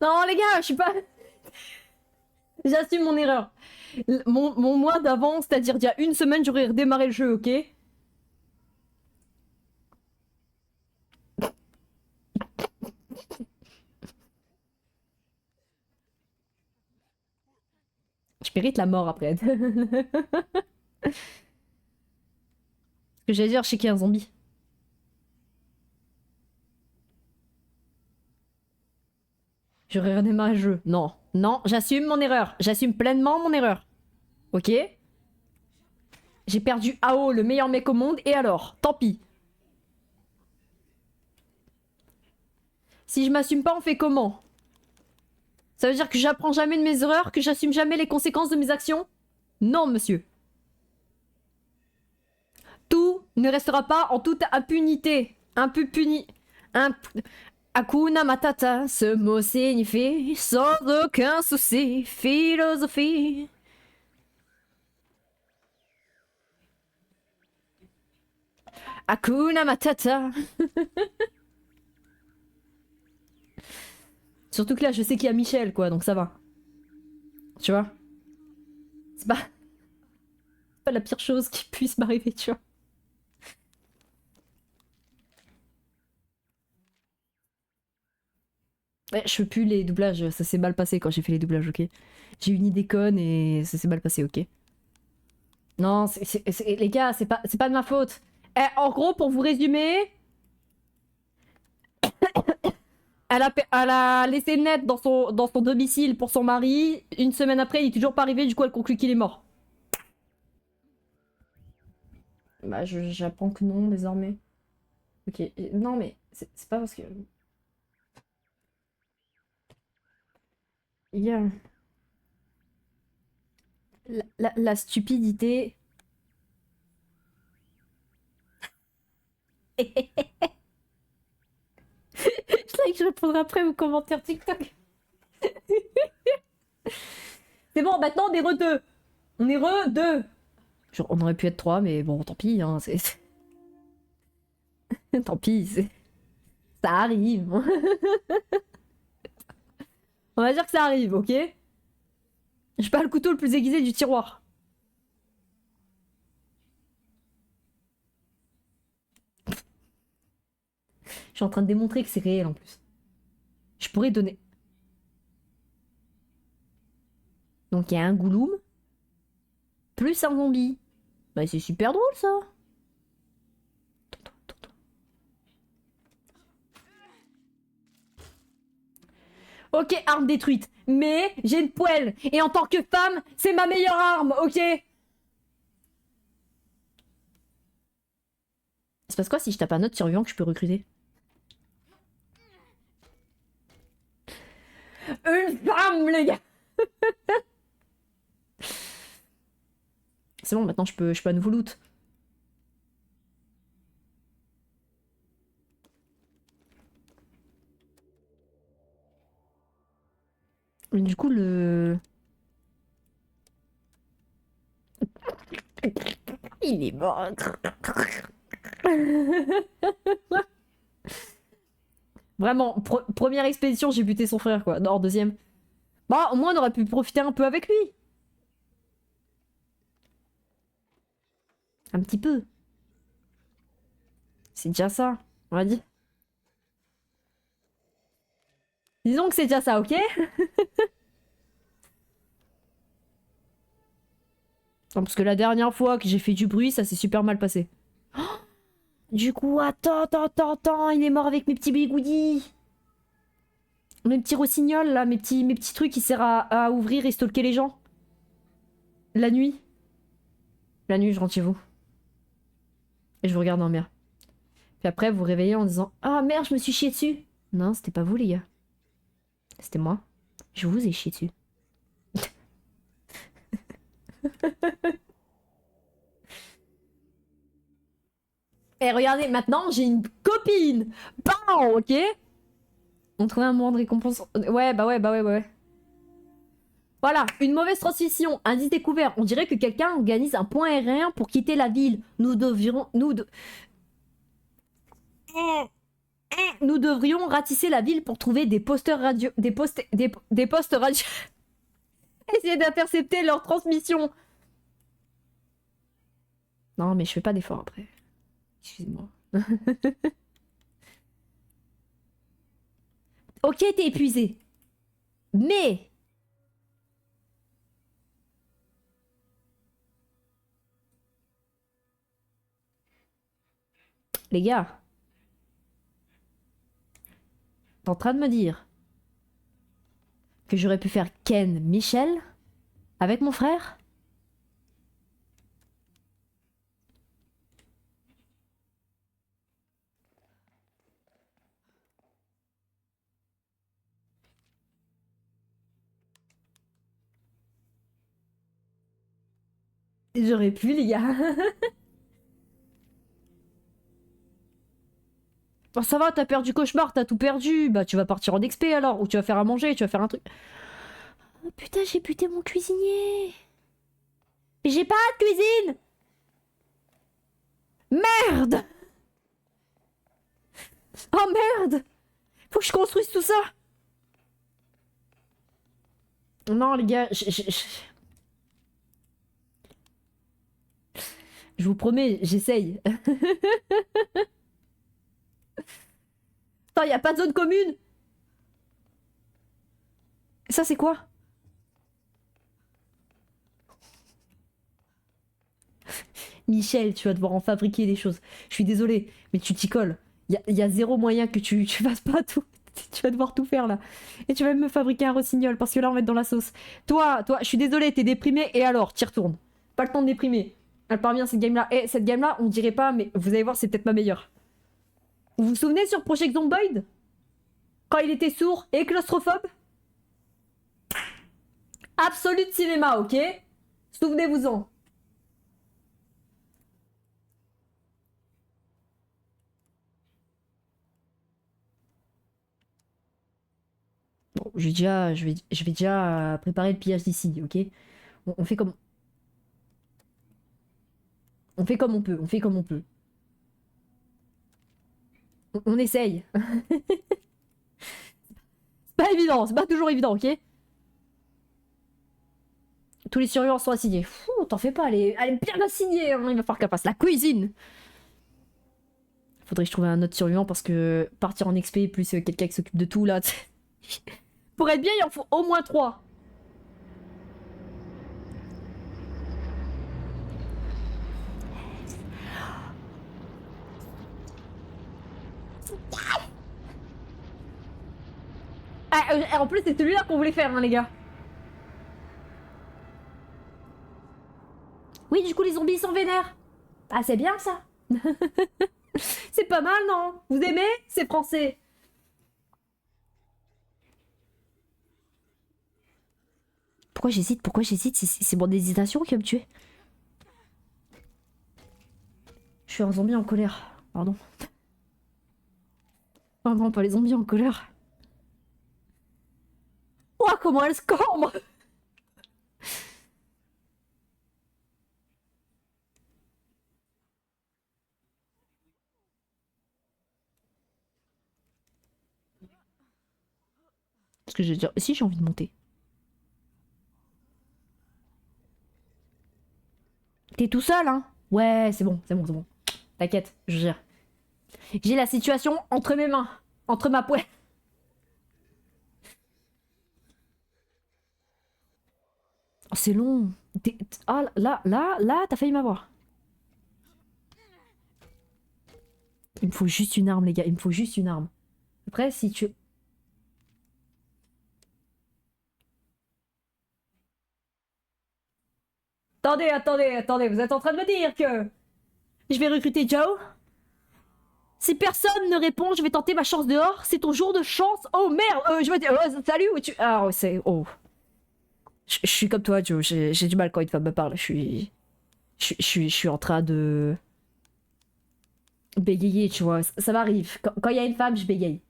Non, les gars, je suis pas... J'assume mon erreur. Mon mois d'avant, c'est-à-dire il y a une semaine, j'aurais redémarré le jeu, ok? Je mérite la mort après. Ce que j'allais dire, je sais qu'il y a un zombie. J'aurais redémarré le jeu. Non, j'assume mon erreur. J'assume pleinement mon erreur. Ok? J'ai perdu AO, le meilleur mec au monde, et alors? Tant pis. Si je m'assume pas, on fait comment? Ça veut dire que j'apprends jamais de mes erreurs, que j'assume jamais les conséquences de mes actions? Non, monsieur. Tout ne restera pas en toute impunité. Hakuna Matata, ce mot signifie sans aucun souci, philosophie. Hakuna Matata. Surtout que là, je sais qu'il y a Michel, quoi, donc ça va. Tu vois? C'est pas la pire chose qui puisse m'arriver, tu vois. Ouais, je fais plus les doublages, ça s'est mal passé quand j'ai fait les doublages, ok? J'ai une idée conne et ça s'est mal passé, ok? Non, les gars, c'est pas de ma faute. Eh, en gros, pour vous résumer, elle a laissé le net dans son domicile pour son mari. Une semaine après, il est toujours pas arrivé, du coup, elle conclut qu'il est mort. Bah, j'apprends que non, désormais. Ok, non, mais c'est pas parce que... Il y a... La stupidité... Je sais que je répondrai après aux commentaires TikTok. C'est bon, maintenant on est re deux. On est re deux. Genre, on aurait pu être trois, mais bon, tant pis, hein, tant pis, ça arrive. On va dire que ça arrive, ok? Je suis pas le couteau le plus aiguisé du tiroir. Je suis en train de démontrer que c'est réel en plus. Je pourrais donner. Donc il y a un Gouloum, plus un zombie. Bah c'est super drôle ça. Ok, arme détruite. Mais j'ai une poêle. Et en tant que femme, c'est ma meilleure arme, ok? Il se passe quoi si je tape un autre survivant que je peux recruter? Une femme, les gars! C'est bon, maintenant je peux à nouveau loot. Mais du coup, le... Il est mort. Vraiment, première expédition, j'ai buté son frère, quoi. Non, deuxième. Bah, au moins, on aurait pu profiter un peu avec lui. Un petit peu. C'est déjà ça, on va dire. Disons que c'est déjà ça, ok? Non, parce que la dernière fois que j'ai fait du bruit, ça s'est super mal passé. Du coup, attends, il est mort avec mes petits bigoudis. Mes petits rossignols, là, mes petits trucs qui servent à ouvrir et stalker les gens. La nuit. La nuit, je rentre chez vous. Et je vous regarde dormir. Puis après, vous vous réveillez en disant « Ah merde, je me suis chié dessus !» Non, c'était pas vous, les gars. C'était moi. Je vous ai chié dessus. Et regardez, maintenant, j'ai une copine. Bam, ok? On trouvait un moment de récompense. Ouais, bah ouais. Voilà, une mauvaise transmission, indice découvert. On dirait que quelqu'un organise un point aérien pour quitter la ville. Nous devrions... Nous devrions ratisser la ville pour trouver des posters radio... Des postes radio... Essayer d'intercepter leur transmission. Non, mais je fais pas d'effort après. Excusez-moi. Ok, t'es épuisé. Mais... Les gars, t'es en train de me dire que j'aurais pu faire Ken Michel avec mon frère? J'aurais pu, les gars. Bon, ça va, t'as perdu cauchemar, t'as tout perdu. Bah, tu vas partir en expé alors, ou tu vas faire à manger, tu vas faire un truc. Oh, putain, j'ai buté mon cuisinier. Mais j'ai pas de cuisine. Merde. Oh merde. Faut que je construise tout ça. Non, les gars, je vous promets, j'essaye. Attends, y a pas de zone commune. Ça, c'est quoi? Michel, tu vas devoir en fabriquer des choses. Je suis désolée, mais tu t'y colles. Y a zéro moyen que tu fasses pas tout. Tu vas devoir tout faire là. Et tu vas même me fabriquer un rossignol parce que là on va être dans la sauce. Toi, je suis désolée, t'es déprimé et alors, t'y retournes. Pas le temps de déprimer. Elle part bien cette game là. Et cette game là, on dirait pas, mais vous allez voir, c'est peut-être ma meilleure. Vous vous souvenez sur Project Zomboid? Quand il était sourd et claustrophobe? Absolu de cinéma, ok? Souvenez-vous-en. Bon, je vais déjà préparer le pillage d'ici, ok? On fait comme... On fait comme on peut, on fait comme on peut. On essaye. C'est pas évident, c'est pas toujours évident, ok? Tous les survivants sont assignés. Fou, t'en fais pas, elle est bien assignée, hein. Il va falloir qu'elle fasse la cuisine. Faudrait que je trouve un autre survivant parce que partir en XP plus quelqu'un qui s'occupe de tout là. Pour être bien, il en faut au moins 3. Ah, en plus, c'est celui-là qu'on voulait faire, hein, les gars. Oui, du coup, les zombies sont vénères. Ah, c'est bien ça. C'est pas mal, non? Vous aimez? C'est français. Pourquoi j'hésite? Pourquoi j'hésite? C'est mon hésitation qui va me tuer. Je suis un zombie en colère. Pardon. Oh non, pas les zombies en colère. Oh, comment elle se cambre! Parce que j'ai déjà... Si, j'ai envie de monter. T'es tout seul, hein? Ouais, c'est bon, c'est bon, c'est bon. T'inquiète, je gère. J'ai la situation entre mes mains. Entre ma poêle. Oh, c'est long. Ah, là, t'as failli m'avoir. Il me faut juste une arme, les gars. Il me faut juste une arme. Après, si tu... Attendez. Vous êtes en train de me dire que... Je vais recruter Joe? Si personne ne répond, je vais tenter ma chance dehors. C'est ton jour de chance. Oh merde, je vais dire... salut, où tu... Ah, ouais, c'est... Oh. Je suis comme toi, Joe. J'ai du mal quand une femme me parle. Je suis en train de... Bégayer, tu vois. Ça m'arrive. Quand il y a une femme, je bégaye.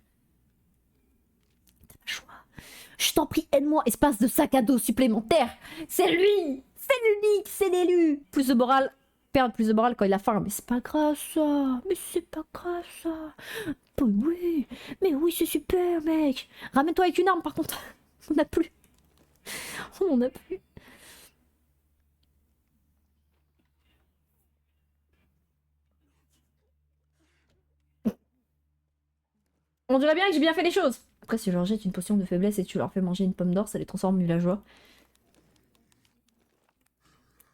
T'as pas le choix. Je t'en prie, aide-moi, espace de sac à dos supplémentaire. C'est lui. C'est l'unique, c'est l'élu. Plus de morale. Perdre plus de morale quand il a faim. Mais c'est pas grave ça. Mais c'est pas grave ça. Bah oui. Mais oui, c'est super, mec. Ramène-toi avec une arme par contre. On n'a plus. On en a plus. On dirait bien que j'ai bien fait les choses. Après, si je leur jette une potion de faiblesse et tu leur fais manger une pomme d'or, ça les transforme en villageois.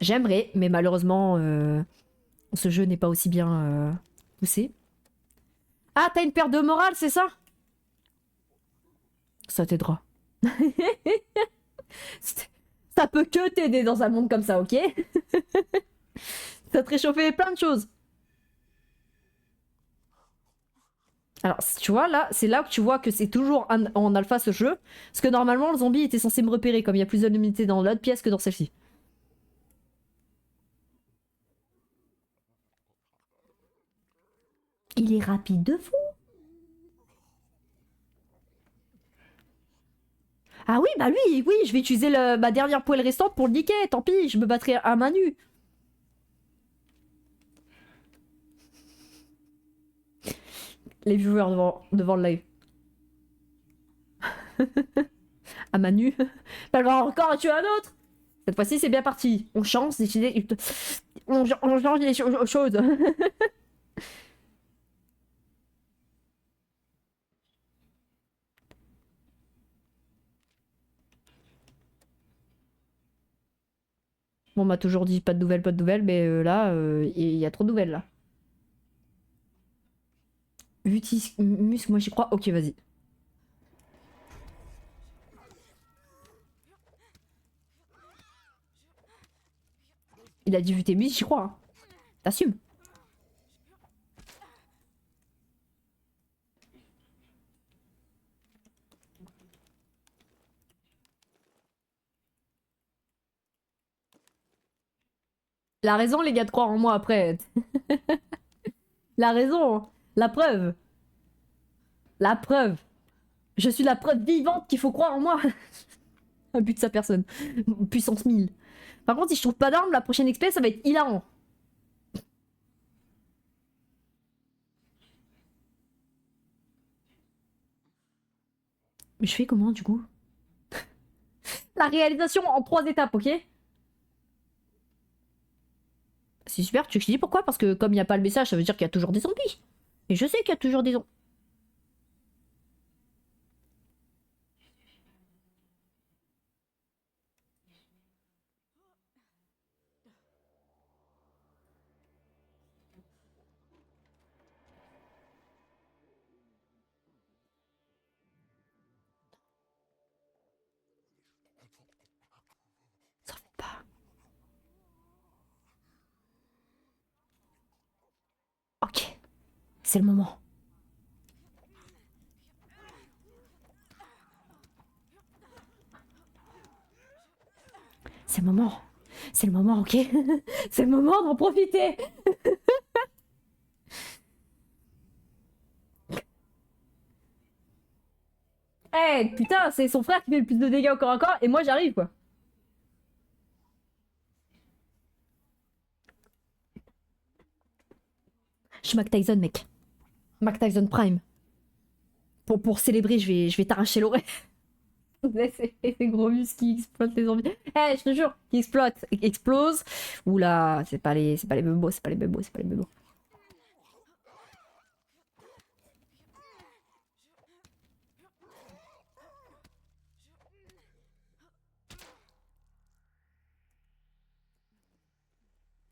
J'aimerais, mais malheureusement, ce jeu n'est pas aussi bien poussé. Ah, t'as une perte de morale, c'est ça? Ça t'aidera. Ça peut que t'aider dans un monde comme ça, ok? Ça te réchauffer plein de choses. Alors, tu vois, là, c'est là que tu vois que c'est toujours en alpha ce jeu. Parce que normalement, le zombie était censé me repérer, comme il y a plus de luminosité dans l'autre pièce que dans celle-ci. Il est rapide de fou. Ah oui, bah lui, oui, je vais utiliser ma dernière poêle restante pour le niquer. Tant pis, je me battrai à main nue. Les viewers devant le live. À main nue. Elle va encore tuer un autre. Cette fois-ci, c'est bien parti. On change des idées. On change des choses. On m'a toujours dit pas de nouvelles, mais là, il y a trop de nouvelles là. Vutis, muscle, moi j'y crois. Ok, vas-y. Il a dit vu tes muscles, j'y crois. Hein. T'assumes. La raison, les gars, de croire en moi après. La raison. La preuve. La preuve. Je suis la preuve vivante qu'il faut croire en moi. Un but de sa personne. Puissance 1000. Par contre, si je trouve pas d'arme, la prochaine expé, ça va être hilarant. Mais je fais comment, du coup? La réalisation en 3 étapes, ok? C'est super, tu veux que je te dise pourquoi? Parce que comme il n'y a pas le message, ça veut dire qu'il y a toujours des zombies. Et je sais qu'il y a toujours des zombies. Ça fait pas. Ok, c'est le moment. C'est le moment. C'est le moment, ok? C'est le moment d'en profiter. Eh, hey, putain, c'est son frère qui fait le plus de dégâts au corps à corps et moi j'arrive quoi. Je suis Mac Tyson, mec. Mac Tyson Prime. Pour célébrer, je vais t'arracher l'oreille. Ces gros muscles qui exploitent les zombies. Eh, hey, je te jure, qui exploitent, explosent. Oula, c'est pas les bébos, c'est pas les bébos, c'est pas les bébos.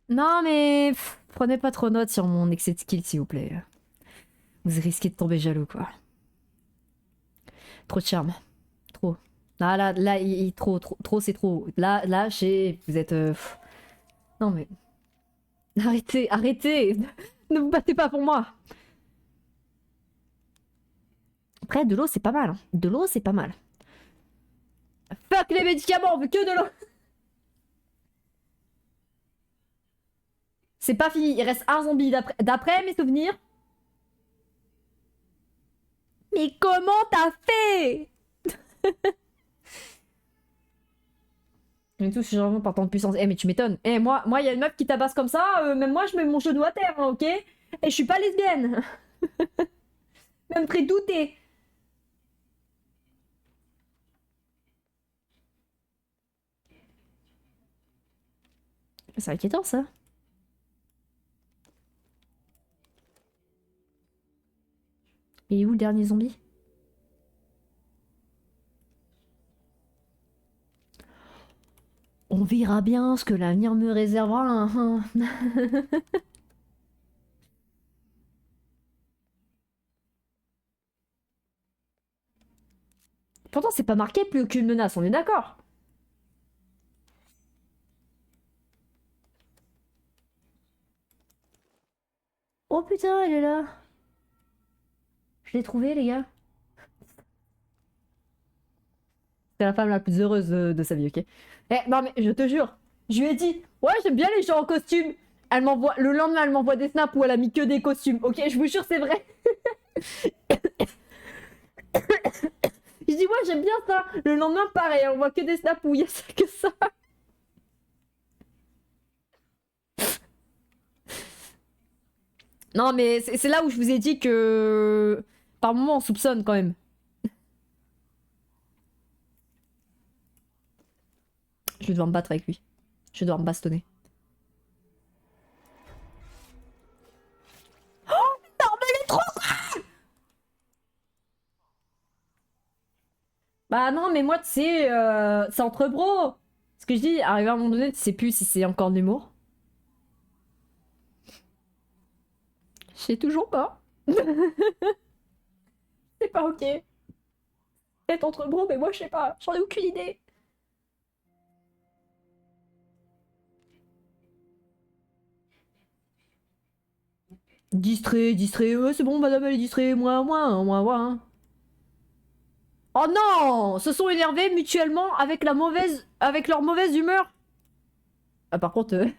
Non mais prenez pas trop note sur mon excès de skill s'il vous plaît. Vous risquez de tomber jaloux quoi. Trop de charme. Trop. Là, trop, c'est trop. Là, vous êtes... Non mais... Arrêtez. Ne vous battez pas pour moi. Après, de l'eau, c'est pas mal. Hein. De l'eau, c'est pas mal. Fuck les médicaments, on veut que de l'eau. C'est pas fini, il reste un zombie d'après mes souvenirs. Mais comment t'as fait? Et tout, c'est vraiment par temps de puissance. Eh, mais tu m'étonnes. Eh, moi, il y a une meuf qui tabasse comme ça, même moi, je mets mon genou à terre, hein, ok? Et je suis pas lesbienne. Même très doutée. C'est inquiétant, ça. Il est où le dernier zombie? On verra bien ce que l'avenir me réservera. Hein. Pourtant, c'est pas marqué plus aucune menace, on est d'accord. Oh putain, elle est là. Je l'ai trouvée, les gars. C'est la femme la plus heureuse de sa vie, ok? Eh, non, mais je te jure, je lui ai dit, ouais, j'aime bien les gens en costume. Elle m'envoie, le lendemain, elle m'envoie des snaps où elle a mis que des costumes, ok? Je vous jure, c'est vrai. Je dis, ouais, j'aime bien ça. Le lendemain, pareil, on voit que des snaps où il y a que ça. Non, mais c'est là où je vous ai dit que. Par moment, on soupçonne quand même. Je vais devoir me battre avec lui. Je vais devoir me bastonner. Oh non, mais elle est trop. Bah non, mais moi, tu sais, c'est entre bros. Ce que je dis, arrivé à un moment donné, tu sais plus si c'est encore de l'humour. Je sais toujours pas. C'est pas ok. Peut-être entre bros, mais moi je sais pas. J'en ai aucune idée. Distrait, distrait. Ouais, c'est bon, madame, elle est distrait. Moi. Hein. Oh non! Se sont énervés mutuellement avec avec leur mauvaise humeur. Ah, par contre, eux,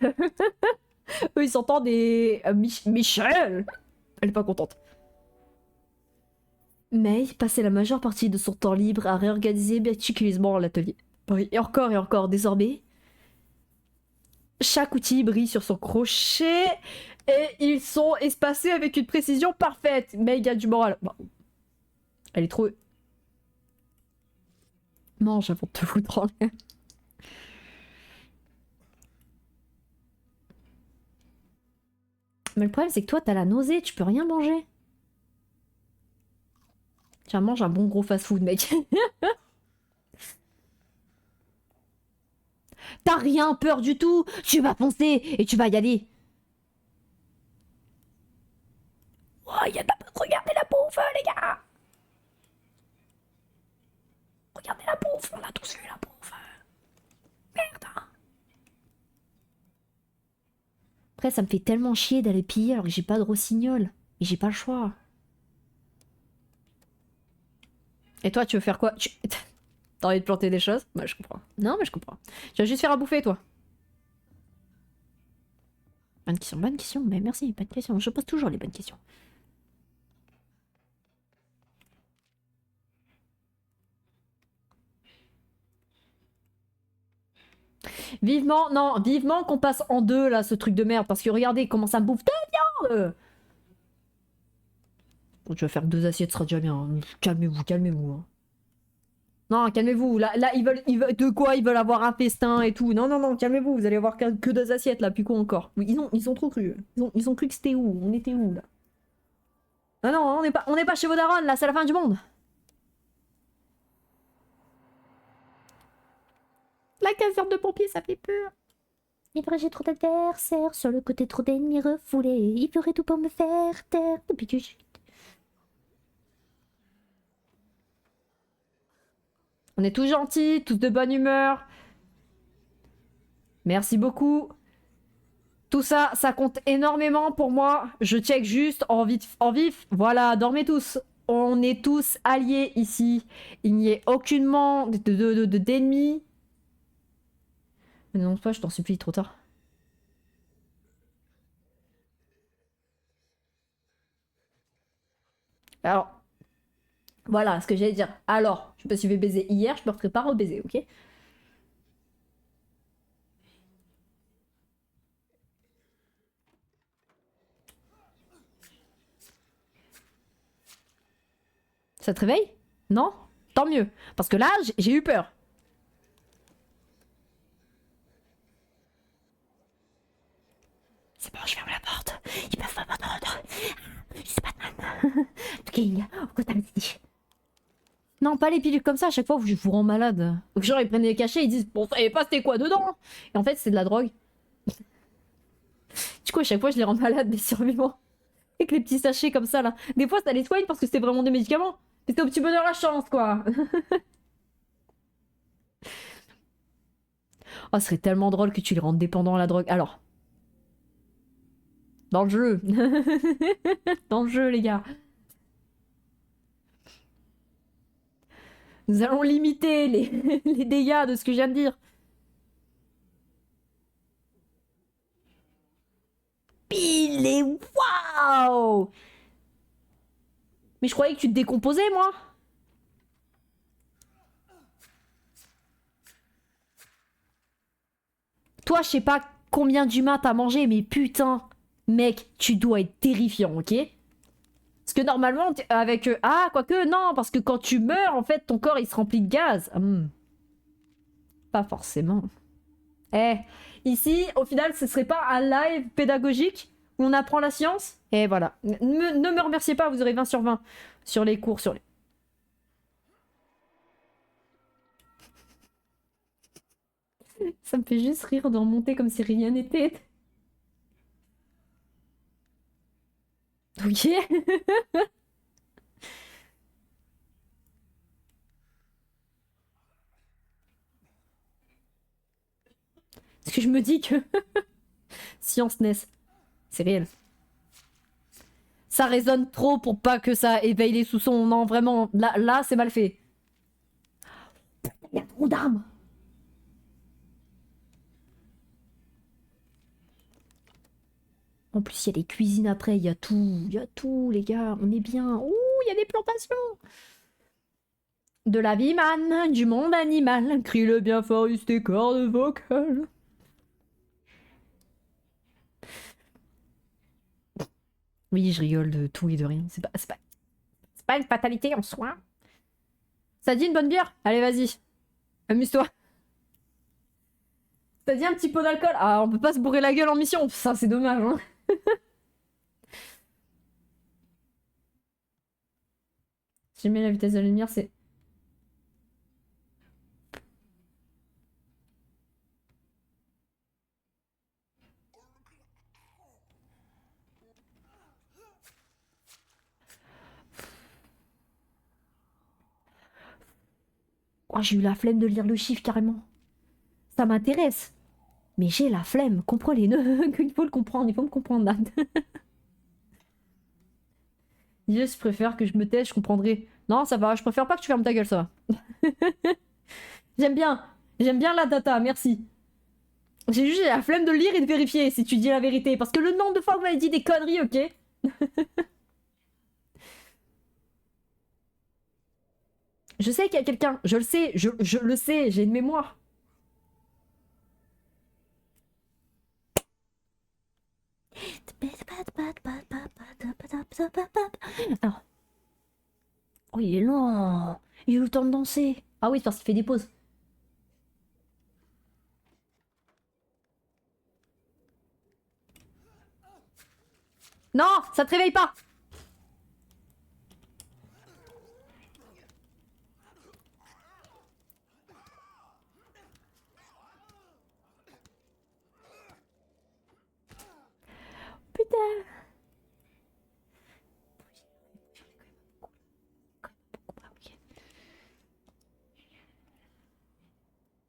ils s'entendent et... Michel! Elle est pas contente. May passait la majeure partie de son temps libre à réorganiser méticuleusement l'atelier. Oui, et encore, désormais, chaque outil brille sur son crochet et ils sont espacés avec une précision parfaite. May gagne du moral. Bon. Elle est trop... Mange avant de te foutre en l'air. Mais le problème, c'est que toi, t'as la nausée, tu peux rien manger. Tiens, mange un bon gros fast-food, mec. T'as rien peur du tout. Tu vas foncer et tu vas y aller. Oh, y a de la... Regardez la bouffe, les gars. Regardez la bouffe, on a tous vu la bouffe. Merde. Après, ça me fait tellement chier d'aller piller alors que j'ai pas de rossignol. Et j'ai pas le choix. Et toi, tu veux faire quoi? T'as envie de planter des choses? Bah, je comprends. Non, mais je comprends. Tu vas juste faire à bouffer, toi. Bonne question. Mais merci, bonne question. Je pose toujours les bonnes questions. Vivement, non, vivement qu'on passe en deux, là, ce truc de merde. Parce que regardez comment ça me bouffe de viande. Bon, tu vas faire 2 assiettes, ce sera déjà bien. Calmez-vous, calmez-vous. Hein. Non, calmez-vous. Là, ils veulent de quoi? Ils veulent avoir un festin et tout. Non, calmez-vous. Vous allez avoir que 2 assiettes là, puis quoi encore? Oui, ils ont trop cru. Ils ont cru que c'était où? On était où là? Ah non, on n'est pas chez vos darons là, c'est la fin du monde. La caserne de pompiers, ça fait peur. Il vrai, j'ai trop d'adversaires. Sur le côté, trop d'ennemis refoulés. Ils feraient tout pour me faire taire. Depuis que je... On est tous gentils, tous de bonne humeur. Merci beaucoup. Tout ça, ça compte énormément pour moi. Je check juste en vif. Voilà, dormez tous. On est tous alliés ici. Il n'y a aucunement d'ennemis. Mais non, pas, je t'en supplie, trop tard. Alors, voilà ce que j'allais dire. Alors, je me suis fait baiser hier, je me referai pas rebaiser, ok? Ça te réveille? Non? Tant mieux. Parce que là, j'ai eu peur. C'est bon, je ferme la porte. Ils peuvent pas m'entendre. Je suis Batman. King, Gotham City. Non, pas les pilules comme ça, à chaque fois je vous rends malade. Donc genre ils prennent des cachets, ils disent bon, vous savez pas c'était quoi dedans? Et en fait c'est de la drogue. Du coup à chaque fois je les rends malades, des survivants. Avec les petits sachets comme ça là. Des fois ça les soigne parce que c'était vraiment des médicaments. Mais c'était au petit bonheur la chance quoi. Oh, ce serait tellement drôle que tu les rendes dépendants à la drogue. Alors. Dans le jeu. Dans le jeu les gars. Nous allons limiter les dégâts de ce que je viens de dire. Pile et waouh! Mais je croyais que tu te décomposais, moi. Toi, je sais pas combien d'humains t'as mangé, mais putain, mec, tu dois être terrifiant, ok? Parce que normalement, avec... ah, quoique, non, parce que quand tu meurs, en fait, ton corps, il se remplit de gaz. Pas forcément. Eh, ici, au final, ce serait pas un live pédagogique où on apprend la science? Et voilà. Ne me remerciez pas, vous aurez 20 sur 20 sur les cours, sur les... Ça me fait juste rire de remonter comme si rien n'était. Ok. Parce que je me dis que science naisse, c'est réel. Ça résonne trop pour pas que ça éveille les soupçons. Non, vraiment, là c'est mal fait. Il y a trop d'armes. En plus, il y a des cuisines après, il y a tout, les gars, on est bien. Ouh, il y a des plantations. De la vie, man, du monde animal, crie-le bien fort, use tes cordes vocales. Oui, je rigole de tout et de rien. C'est pas une fatalité en soi. Ça dit une bonne bière? Allez, vas-y. Amuse-toi. Ça dit un petit pot d'alcool? Ah, on peut pas se bourrer la gueule en mission. Ça, c'est dommage, hein. J'ai mis la vitesse de la lumière, c'est... Oh, j'ai eu la flemme de lire le chiffre, carrément. Ça m'intéresse. Mais j'ai la flemme, comprenez-le. Il faut le comprendre, il faut me comprendre, Dan. Je préfère que je me taise, je comprendrai. Non, ça va, je préfère pas que tu fermes ta gueule, ça va. J'aime bien. J'aime bien la data, merci. J'ai juste la flemme de lire et de vérifier si tu dis la vérité. Parce que le nombre de fois que vous m'avez dit des conneries, ok? Je sais qu'il y a quelqu'un, je le sais, je le sais, j'ai une mémoire. Alors. Oh, il est lent. Il a eu le temps de danser. Ah oui, c'est parce qu'il fait des pauses. Non, ça te réveille pas. Putain.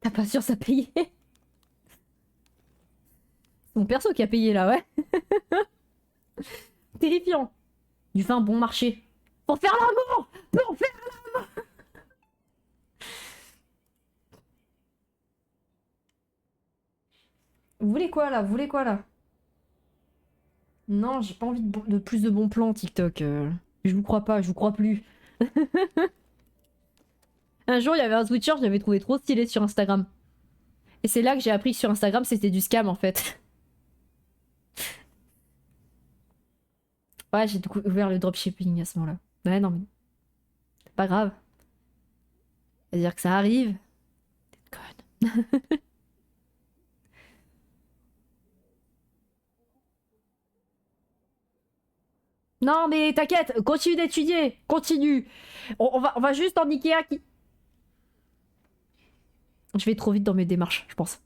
T'as pas sûr ça payait? C'est mon perso qui a payé là, ouais. Terrifiant. Du vin bon marché. Pour faire l'amour. Pour faire... Vous voulez quoi là? Vous voulez quoi là? Non, j'ai pas envie de plus de bons plans TikTok. Je vous crois pas, je vous crois plus. Un jour, il y avait un Switcher, je l'avais trouvé trop stylé sur Instagram. Et c'est là que j'ai appris que sur Instagram, c'était du scam en fait. Ouais, j'ai découvert le dropshipping à ce moment-là. Ouais, non, mais c'est pas grave. C'est-à-dire que ça arrive. Conne. Non, mais t'inquiète, continue d'étudier. Continue. On va juste en Ikea qui. Je vais trop vite dans mes démarches, je pense.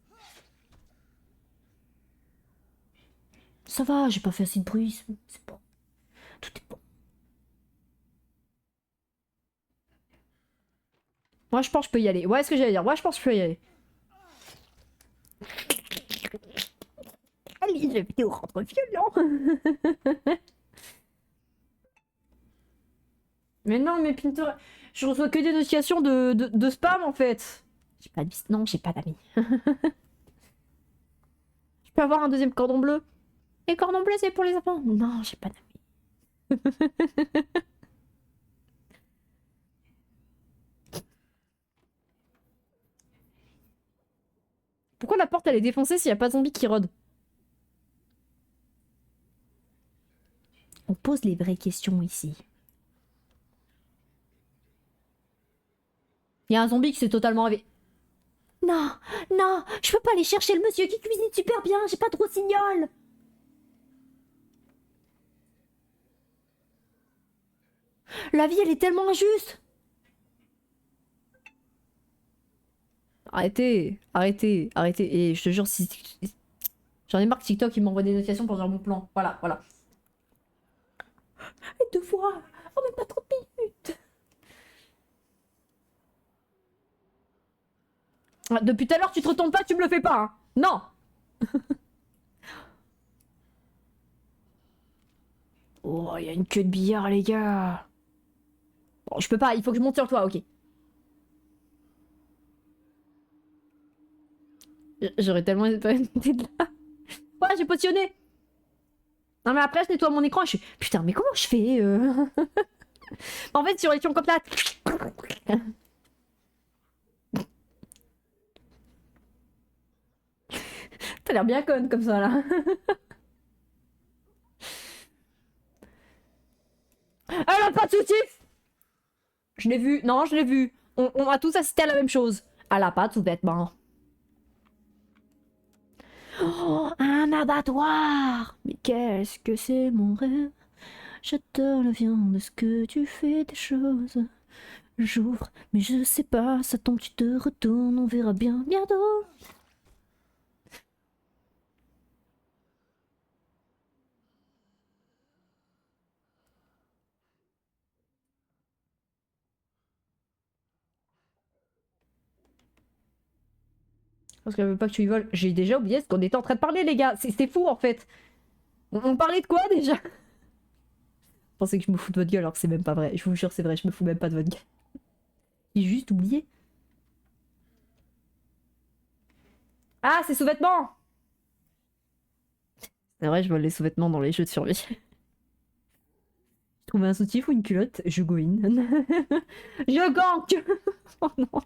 Ça va, j'ai pas fait assez de bruit. C'est bon. Tout est bon. Moi, je pense que je peux y aller. Ouais, ce que j'allais dire. Moi, je pense que je peux y aller. Allez, la vidéo rentre violent. Mais non, mais Pinterest, je reçois que des notifications de spam en fait. J'ai pas de... Non, j'ai pas d'amis. Je peux avoir un deuxième cordon bleu. Les cordons bleus, c'est pour les enfants. Non, j'ai pas d'amis. Pourquoi la porte elle est défoncée s'il y a pas de zombie qui rôde? On pose les vraies questions ici. Il y a un zombie qui s'est totalement réveillé. Non, non, je peux pas aller chercher le monsieur qui cuisine super bien, j'ai pas de rossignol. La vie, elle est tellement injuste. Arrêtez, arrêtez, arrêtez. Et je te jure, si... J'en ai marre que TikTok, il m'envoie des notifications pour dire mon plan. Voilà, voilà. Et 2 fois. Oh, même pas 30 minutes. Depuis tout à l'heure, tu te retournes pas, tu me le fais pas. Hein. Non. Oh, il y a une queue de billard, les gars. Bon, je peux pas, il faut que je monte sur toi, ok. J'aurais tellement été de là. Ouais, j'ai potionné. Non, mais après, je nettoie mon écran et je suis... Putain, mais comment je fais En fait, sur les pions comme ça... T'as l'air bien conne comme ça, là. Alors, pas de soucis. Je l'ai vu. Non, je l'ai vu. On a tous assisté à la même chose. À la pâte sous-vêtements. Oh, un abattoir. Mais qu'est-ce que c'est mon rêve? J'adore la viande, est-ce que tu fais des choses? J'ouvre, mais je sais pas, ça tombe, tu te retournes, on verra bien bientôt. Parce qu'elle veut pas que tu y voles. J'ai déjà oublié ce qu'on était en train de parler, les gars. C'est fou, en fait. On parlait de quoi, déjà? Je pensais que je me fous de votre gueule, alors que c'est même pas vrai. Je vous jure, c'est vrai, je me fous même pas de votre gueule. J'ai juste oublié. Ah, c'est sous-vêtements! C'est vrai, je vole les sous-vêtements dans les jeux de survie. Trouver un soutif ou une culotte, je go in. Je gank! Oh non.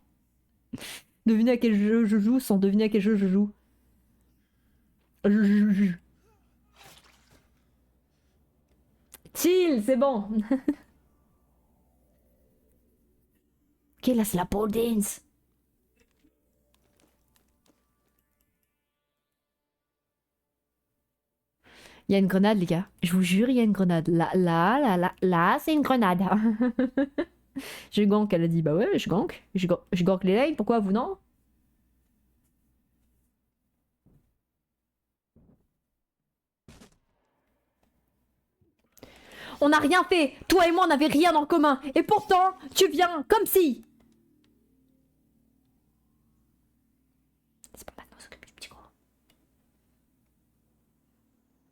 Devinez à quel jeu je joue sans deviner à quel jeu je joue. Chill, c'est bon. Ok, là c'est la pole dance. Il y a une grenade, les gars. Je vous jure, il y a une grenade. Là, c'est une grenade. Je gank, elle a dit. Bah ouais, je gank. Je gank les lanes, pourquoi vous non? On n'a rien fait. Toi et moi, on n'avait rien en commun. Et pourtant, tu viens comme si. C'est pas maintenant, s'occupe du petit gros.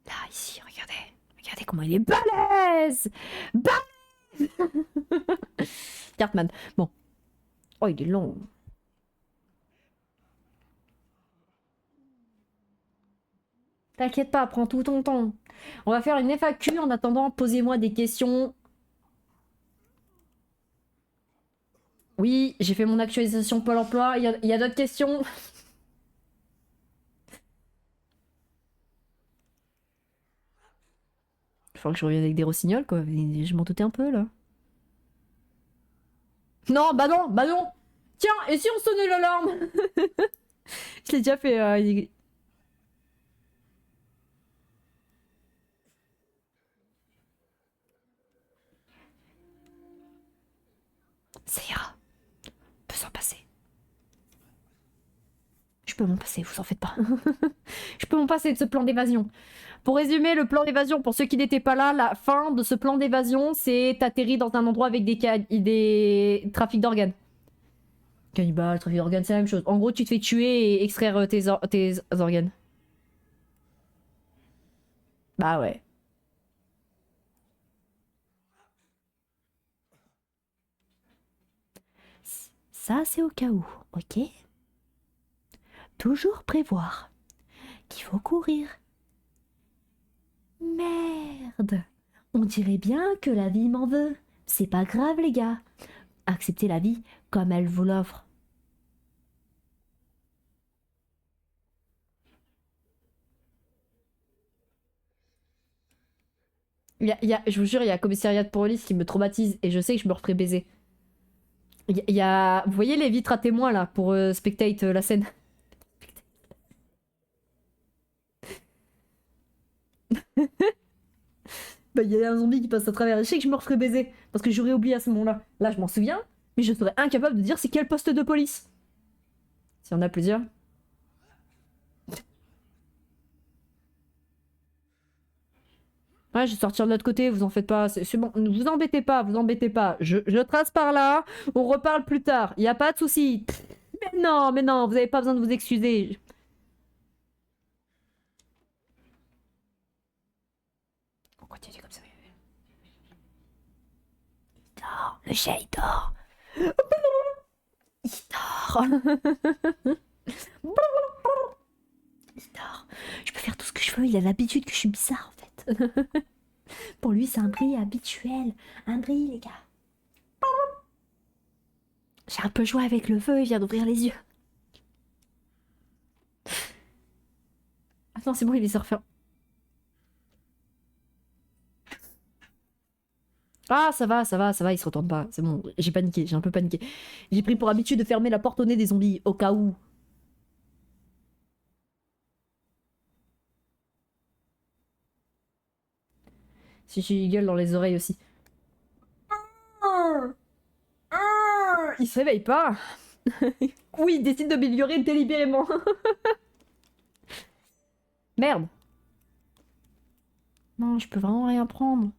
Là, ici, regardez. Regardez comment il est balèze. Balèze. Cartman. Bon. Oh, il est long. T'inquiète pas, prends tout ton temps. On va faire une FAQ en attendant, posez-moi des questions. Oui, j'ai fait mon actualisation Pôle emploi, il y a d'autres questions. Il faut que je revienne avec des rossignols, quoi. Je m'en doutais un peu, là. Non, bah non, bah non. Tiens, et si on sonnait l'alarme? Je l'ai déjà fait. Ça ira. On peut s'en passer. Je peux m'en passer, vous en faites pas. Je peux m'en passer de ce plan d'évasion. Pour résumer, le plan d'évasion, pour ceux qui n'étaient pas là, la fin de ce plan d'évasion, c'est t'atterris dans un endroit avec des trafics d'organes. Cannibale, trafic d'organes, c'est la même chose. En gros, tu te fais tuer et extraire tes organes. Bah ouais. Ça, c'est au cas où, ok? Toujours prévoir qu'il faut courir. Merde. On dirait bien que la vie m'en veut. C'est pas grave, les gars. Acceptez la vie comme elle vous l'offre. Je vous jure, il y a un commissariat de police qui me traumatise et je sais que je me referai baiser. Vous voyez les vitres à témoins là pour spectate la scène. Bah il y a un zombie qui passe à travers. Je sais que je me referai baiser parce que j'aurais oublié à ce moment-là. Là je m'en souviens, mais je serais incapable de dire c'est quel poste de police. S'il y en a plusieurs. Ouais, je vais sortir de l'autre côté, vous en faites pas. C'est bon, ne vous embêtez pas, vous embêtez pas. Je trace par là, on reparle plus tard. Y a pas de souci. Mais non, vous avez pas besoin de vous excuser. On continue comme ça. Il dort, le chat il dort. Il dort. Il dort. Je peux faire tout ce que je veux, il a l'habitude que je suis bizarre en fait. Pour lui, c'est un bruit habituel. Un bruit, les gars. J'ai un peu joué avec le feu, il vient d'ouvrir les yeux. Attends, c'est bon, il est refaire. Ah, ça va, il se retourne pas. C'est bon, j'ai paniqué, j'ai un peu paniqué. J'ai pris pour habitude de fermer la porte au nez des zombies, au cas où. Si je gueule dans les oreilles aussi. Il se réveille pas. Oui, il décide de m'améliorer délibérément. Merde. Non, je peux vraiment rien prendre.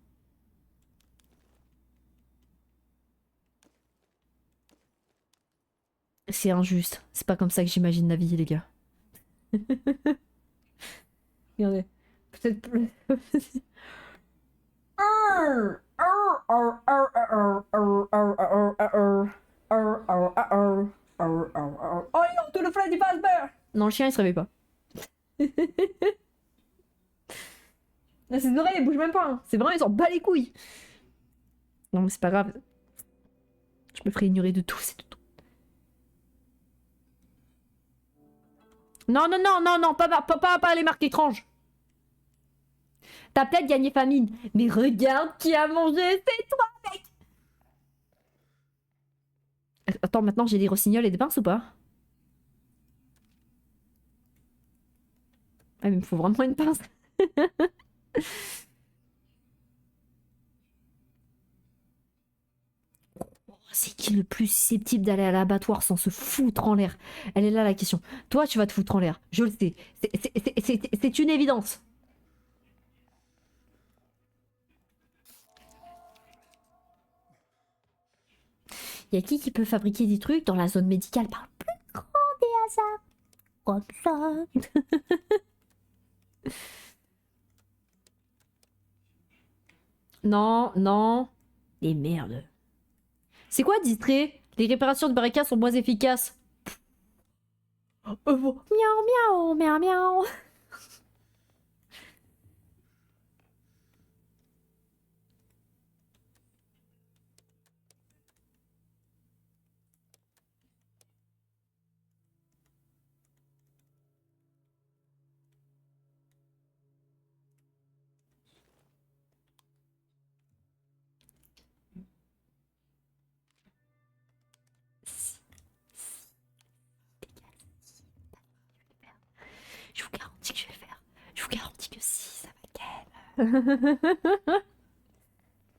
C'est injuste. C'est pas comme ça que j'imagine la vie, les gars. Regardez. Peut-être plus. Oh non, tout le fly du Fazbear. Non, le chien il se réveille pas. Ses oreilles elles bougent même pas. Hein. C'est vraiment, ils s'en bat les couilles. Non, mais c'est pas grave. Je me ferai ignorer de tout, c'est tout. Non, non, non, non, non, pas les marques étranges. T'as peut-être gagné famine, mais regarde qui a mangé, c'est toi, mec. Attends, maintenant j'ai des rossignols et des pinces ou pas? Ah, mais il me faut vraiment une pince. C'est qui le plus susceptible d'aller à l'abattoir sans se foutre en l'air? Elle est là la question. Toi, tu vas te foutre en l'air. Je le sais. C'est une évidence. Y a qui peut fabriquer des trucs dans la zone médicale par le plus grand des hasards? Comme ça. Non, non. Et merde. C'est quoi distrait? Les réparations de barricades sont moins efficaces. Miaou, miaou, miaou, miaou. Je vous garantis que je vais le faire. Je vous garantis que si, ça va ken.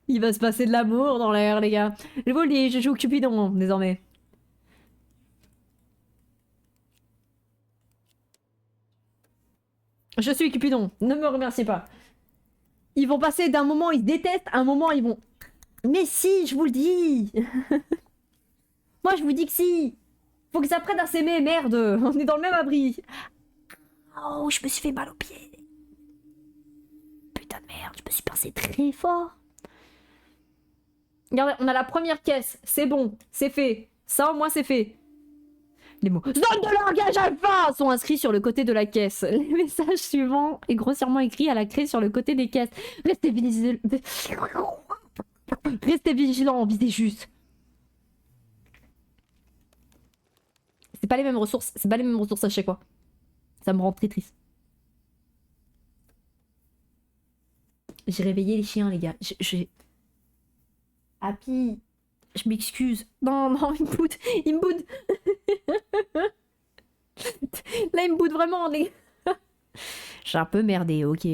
Il va se passer de l'amour dans l'air, les gars. Je vous le dis, je joue Cupidon, désormais. Je suis Cupidon, ne me remerciez pas. Ils vont passer d'un moment ils se détestent à un moment ils vont... Mais si, je vous le dis. Moi je vous dis que si. Faut qu'ils apprennent à s'aimer, merde. On est dans le même abri. Oh, je me suis fait mal au pied. Putain de merde, je me suis pincé très fort. Regardez, on a la première caisse. C'est bon, c'est fait. Ça au moins c'est fait. Les mots zone de langage alpha sont inscrits sur le côté de la caisse. Les messages suivants est grossièrement écrit à la craie sur le côté des caisses. Restez vigilants. Restez vigilants, visez juste. C'est pas les mêmes ressources. C'est pas les mêmes ressources à chaque fois. Ça me rend très triste. J'ai réveillé les chiens, les gars. J'ai... Happy, je m'excuse. Non, non, il me boude. Il me boude. Là, il me boude vraiment. Les... J'ai un peu merdé, ok.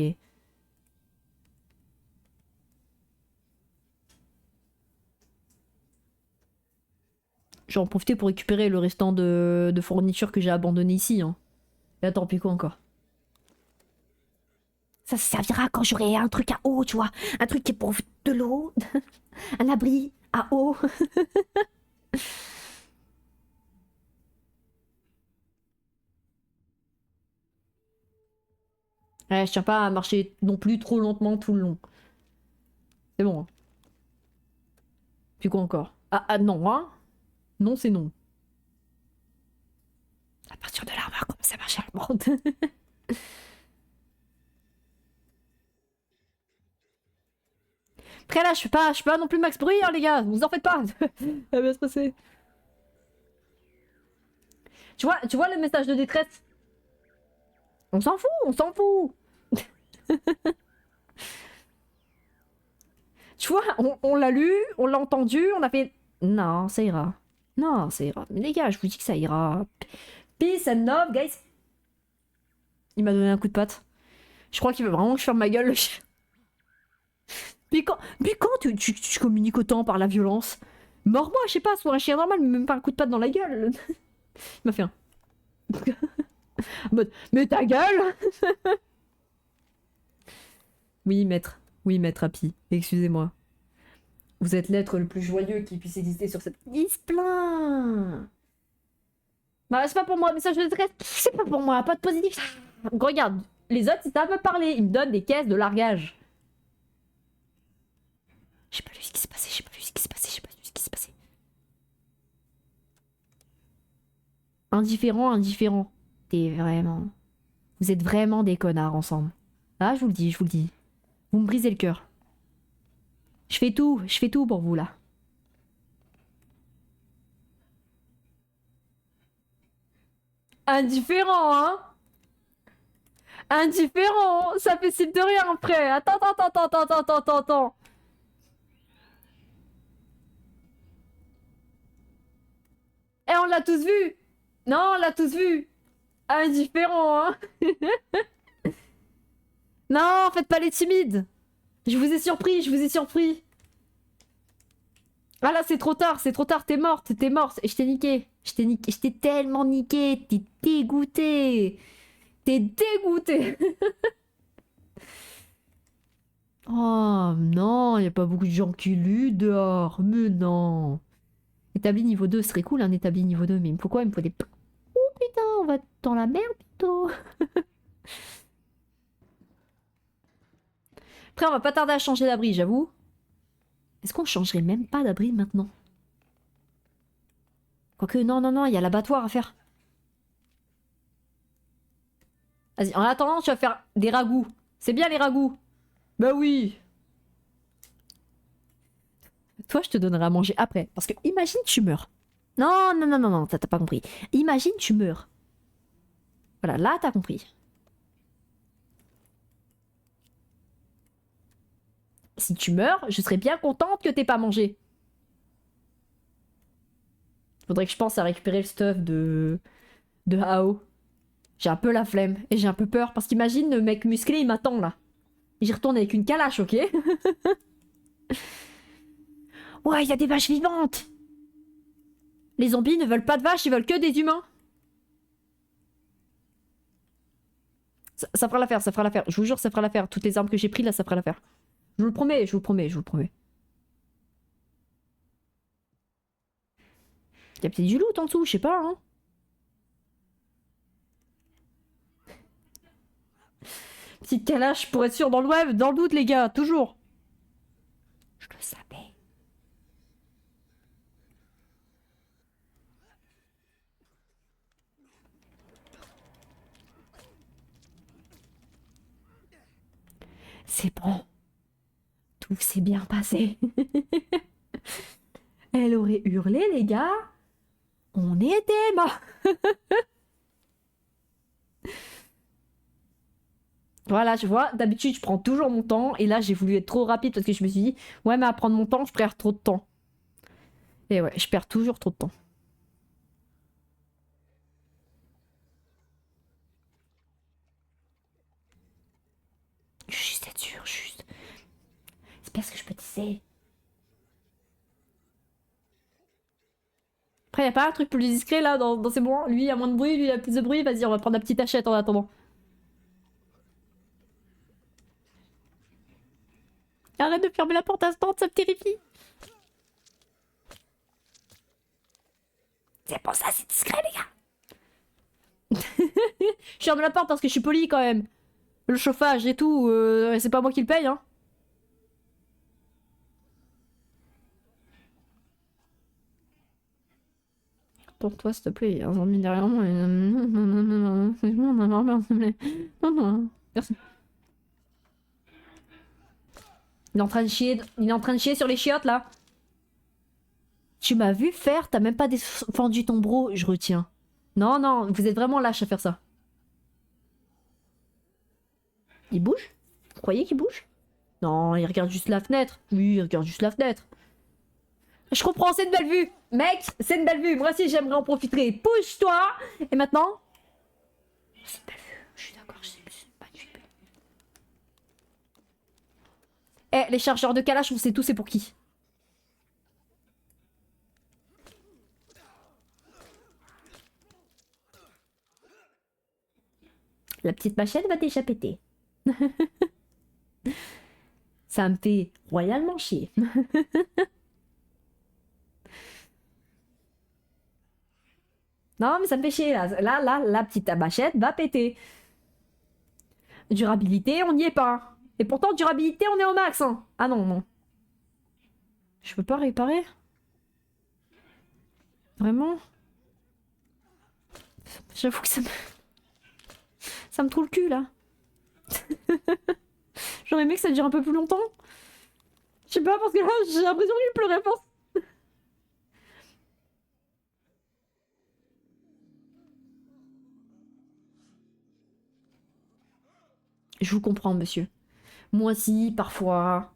Je vais en profiter pour récupérer le restant de fournitures que j'ai abandonné ici. Hein. Et attends, puis quoi encore? Ça servira quand j'aurai un truc à eau, tu vois. Un truc qui est pour de l'eau. Un abri à eau. Ouais, je tiens pas à marcher non plus trop lentement tout le long. C'est bon. Hein. Puis quoi encore? Ah non, hein? Non, c'est non. À partir de là, on va commencer à marcher à la bande. Après là, je suis pas non plus max bruit, hein, les gars. Vous en faites pas. Ça va bien se passer. Tu vois le message de détresse? On s'en fout, on s'en fout. Tu vois, on l'a lu, on l'a entendu, on a fait... Non, ça ira. Non, ça ira. Mais les gars, je vous dis que ça ira. Peace and love, guys. Il m'a donné un coup de patte. Je crois qu'il veut vraiment que je ferme ma gueule, le chien. Puis quand tu communiques autant par la violence? Mors-moi, je sais pas, soit un chien normal, mais même pas un coup de patte dans la gueule. Il m'a fait un... En mode, mais ta gueule. Oui, maître. Oui, maître Happy. Excusez-moi. Vous êtes l'être le plus joyeux qui puisse exister sur cette... Il se plaint. Bah, c'est pas pour moi, message de détresse. C'est pas pour moi, pas de positif. Regarde, les autres, ils savent me parler. Ils me donnent des caisses de largage. J'ai pas vu ce qui s'est passé, j'ai pas vu ce qui s'est passé, j'ai pas vu ce qui s'est passé. Indifférent, indifférent. T'es vraiment... Vous êtes vraiment des connards ensemble. Ah, je vous le dis, je vous le dis. Vous me brisez le cœur. Je fais tout pour vous, là. Indifférent, hein? Indifférent, ça fait signe de rien après. Attends. Eh, on l'a tous vu. Non, on l'a tous vu. Indifférent, hein? Non, faites pas les timides. Je vous ai surpris, je vous ai surpris. Ah là, c'est trop tard, t'es morte. Et je t'ai niqué. Je t'ai tellement niqué. T'es dégoûté. T'es dégoûté. Oh non, y a pas beaucoup de gens qui luttent dehors. Mais non. Établi niveau 2 serait cool, un établi niveau 2. Mais pourquoi il me faut des... Oh putain, on va dans la merde bientôt. Après, on va pas tarder à changer d'abri, j'avoue. Est-ce qu'on changerait même pas d'abri maintenant? Quoique, non, il y a l'abattoir à faire. Vas-y, en attendant, tu vas faire des ragoûts. C'est bien les ragoûts. Bah oui. Toi, je te donnerai à manger après. Parce que imagine tu meurs. Non, t'as pas compris. Imagine tu meurs. Voilà, là, t'as compris. Si tu meurs, je serais bien contente que t'aies pas mangé. Faudrait que je pense à récupérer le stuff de Hao. J'ai un peu la flemme et j'ai un peu peur parce qu'imagine le mec musclé il m'attend là. J'y retourne avec une calache, ok? Ouais, il y a des vaches vivantes. Les zombies ne veulent pas de vaches, ils veulent que des humains. Ça fera l'affaire, ça fera l'affaire. Je vous jure, ça fera l'affaire. Toutes les armes que j'ai prises là, ça fera l'affaire. Je vous le promets, je vous le promets, je vous le promets. Il y a peut-être du loot en dessous, je sais pas, hein. Petite calache pour être sûr dans le web, dans le doute, les gars, toujours. Je le savais. C'est bon. Tout s'est bien passé. Elle aurait hurlé, les gars. On était morts. Voilà, je vois, d'habitude je prends toujours mon temps et là j'ai voulu être trop rapide parce que je me suis dit ouais mais à prendre mon temps je perds trop de temps. Et ouais, je perds toujours trop de temps. Juste être sûr, juste. C'est parce que je me disais. Après Y a pas un truc plus discret là dans ces moments? Lui il a moins de bruit, lui il a plus de bruit. Vas-y, on va prendre la petite hachette en attendant. Arrête de fermer la porte instant, ça me terrifie. C'est pour ça, c'est discret, les gars. Je ferme la porte parce que je suis poli quand même. Le chauffage et tout, c'est pas moi qui le paye, hein. Pour toi, s'il te plaît, il y a un zombie derrière moi. Merci. Il est en train de chier, il est en train de chier sur les chiottes là. Tu m'as vu faire, t'as même pas défendu ton bro, je retiens. Non, non, vous êtes vraiment lâche à faire ça. Il bouge? Vous croyez qu'il bouge? Non, il regarde juste la fenêtre. Oui, il regarde juste la fenêtre. Je comprends, c'est une belle vue. Mec, c'est une belle vue. Moi aussi, j'aimerais en profiter. Pousse-toi. Et maintenant? C'est une belle vue. Je suis d'accord, c'est magnifique. Eh, les chargeurs de Kalash, on sait tous c'est pour qui. La petite machette va déjà péter. Ça me fait royalement chier. Non, mais ça me fait chier là. Là, la petite machette va péter. Durabilité, on n'y est pas. Et pourtant, durabilité, on est au max. Hein. Ah non, non. Je peux pas réparer? Vraiment? J'avoue que ça me trouve le cul là. J'aurais aimé que ça dure un peu plus longtemps. Je sais pas, parce que là, j'ai l'impression qu'il pleurait pas. Je vous comprends, monsieur. Moi aussi, parfois,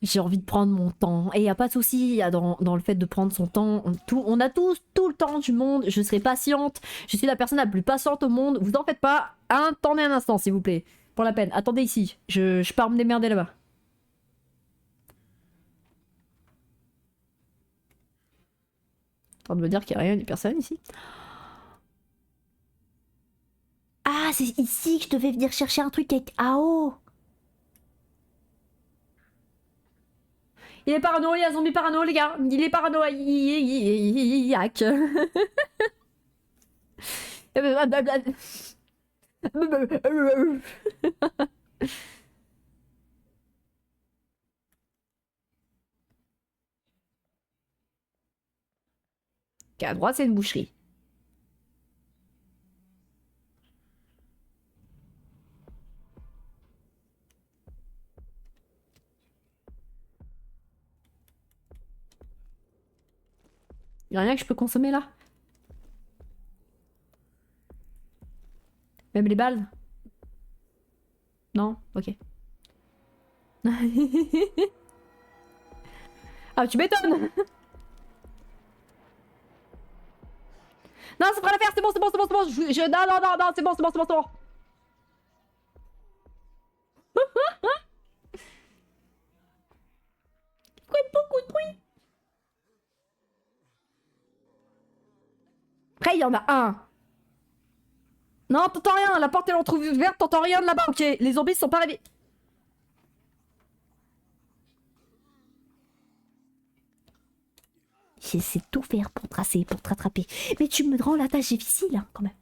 j'ai envie de prendre mon temps. Et y a pas de souci dans le fait de prendre son temps. On a tous tout le temps du monde. Je serai patiente. Je suis la personne la plus patiente au monde. Vous en faites pas. Attendez un instant, s'il vous plaît. Pour la peine. Attendez ici. Je pars me démerder là-bas. En train de me dire qu'il n'y a rien ni personne ici. Ah, c'est ici que je devais venir chercher un truc avec AO. Il est parano, il y a un zombie parano, les gars. Il est paranoïaque. À droite, c'est une boucherie. Il y a rien que je peux consommer là. Même les balles. Non? Ok. Ah, tu m'étonnes. Non, c'est pas l'affaire, c'est bon, c'est bon, c'est bon, c'est bon. Non, non, non, non, c'est bon, c'est bon, c'est bon, c'est bon. Il fait beaucoup de bruit. Après, il y en a un. Non, t'entends rien, la porte est entrouverte, t'entends rien de là-bas, ok. Les zombies sont pas réveillés. J'essaie de tout faire pour tracer, pour te rattraper. Mais tu me rends la tâche difficile, hein, quand même.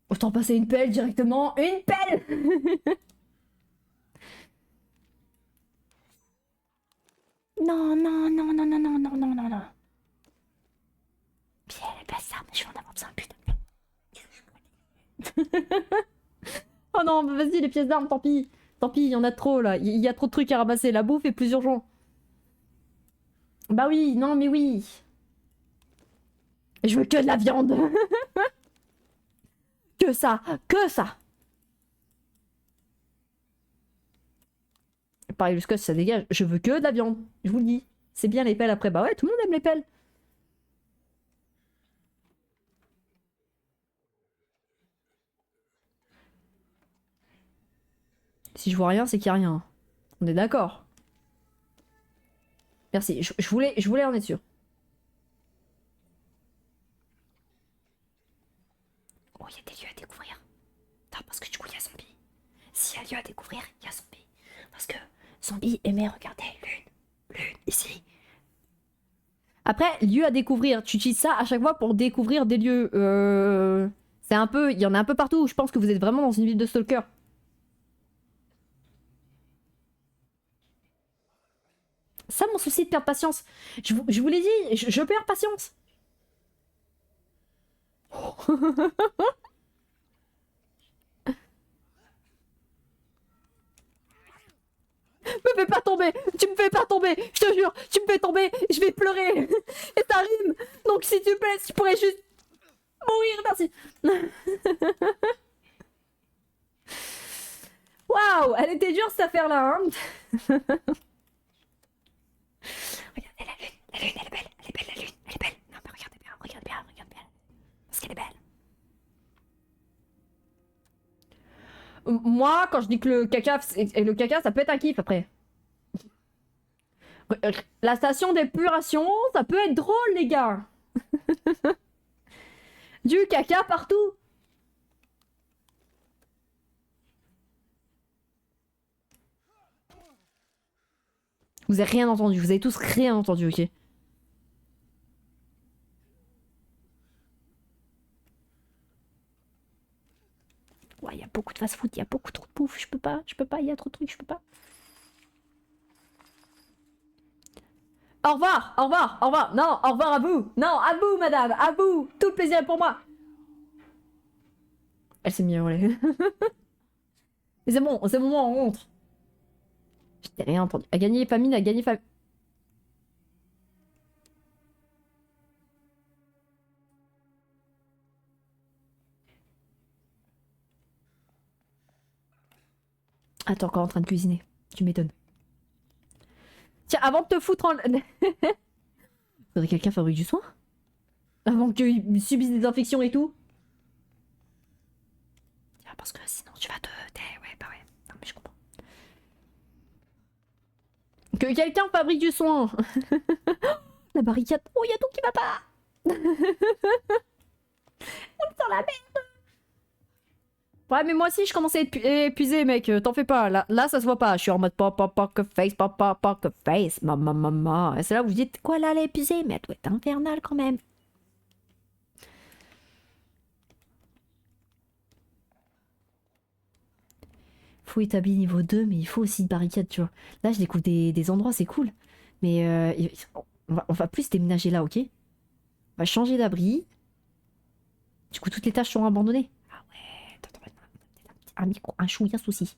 Autant passer une pelle directement. Une pelle. Non, non, non, non, non, non, non, non, non, non. Bien, pas ça, mais je vais en avoir besoin, putain. Oh non, vas-y, les pièces d'armes, tant pis. Tant pis, il y en a trop, là. Il y a trop de trucs à ramasser. La bouffe est plus urgent. Bah oui, non, mais oui. Je veux que de la viande. Que ça, que ça. Pareil, le scotch, ça dégage. Je veux que de la viande. Je vous le dis. C'est bien les pelles après. Bah ouais, tout le monde aime les pelles. Si je vois rien, c'est qu'il y a rien. On est d'accord. Merci, je voulais en être sûr. Oh, il y a des lieux à découvrir. Non, parce que du coup, il y a zombie. S'il y a lieu à découvrir, il y a zombie. Parce que zombie aimait regarder lune, ici. Après, lieu à découvrir, tu utilises ça à chaque fois pour découvrir des lieux. C'est un peu, il y en a un peu partout. Je pense que vous êtes vraiment dans une ville de stalker. Ça, mon souci de perdre patience. Je vous l'ai dit, je perds patience. Me fais pas tomber, tu me fais pas tomber, je te jure, tu me fais tomber, je vais pleurer. Et ça rime. Donc s'il te plaît, si tu pourrais juste mourir, merci. Waouh, elle était dure cette affaire-là, hein. Regardez la lune, elle est belle, la lune, elle est belle. Non mais regardez bien, regarde bien. Parce qu'elle est belle. Moi, quand je dis que le caca, ça peut être un kiff après. La station d'épuration, ça peut être drôle, les gars. Du caca partout. Vous avez rien entendu, vous avez tous rien entendu, ok? Ouais, il y a beaucoup de fast-food, il y a beaucoup trop de bouffe, je peux pas, il y a trop de trucs, je peux pas. Au revoir, non, au revoir à vous, non, à vous, madame, à vous, tout le plaisir est pour moi. Elle s'est mise à hurler. Mais c'est bon, on rentre. Je t'ai rien entendu. A gagné famine, a gagné famine. Ah, t'es encore en train de cuisiner. Tu m'étonnes. Tiens, avant de te foutre en... Faudrait que quelqu'un fabrique du soin. Avant qu'il subisse des infections et tout. Ah, parce que sinon tu vas te... Ouais, bah ouais. Non mais je comprends. Que quelqu'un fabrique du soin. La barricade. Oh, y a tout qui va pas. On est dans la merde. Ouais, mais moi aussi, je commence à être épuisé, mec. T'en fais pas. Là, ça se voit pas. Je suis en mode poker face, poker face. Maman. Et c'est là où vous dites, quoi, là, elle est épuisée? Mais elle doit être infernale quand même. Faut établir niveau 2, mais il faut aussi de barricades, tu vois. Là, je découvre des endroits, c'est cool. Mais on va plus déménager là, ok? On va changer d'abri. Du coup, toutes les tâches seront abandonnées. Ah ouais, attends, un micro, un chouïa souci.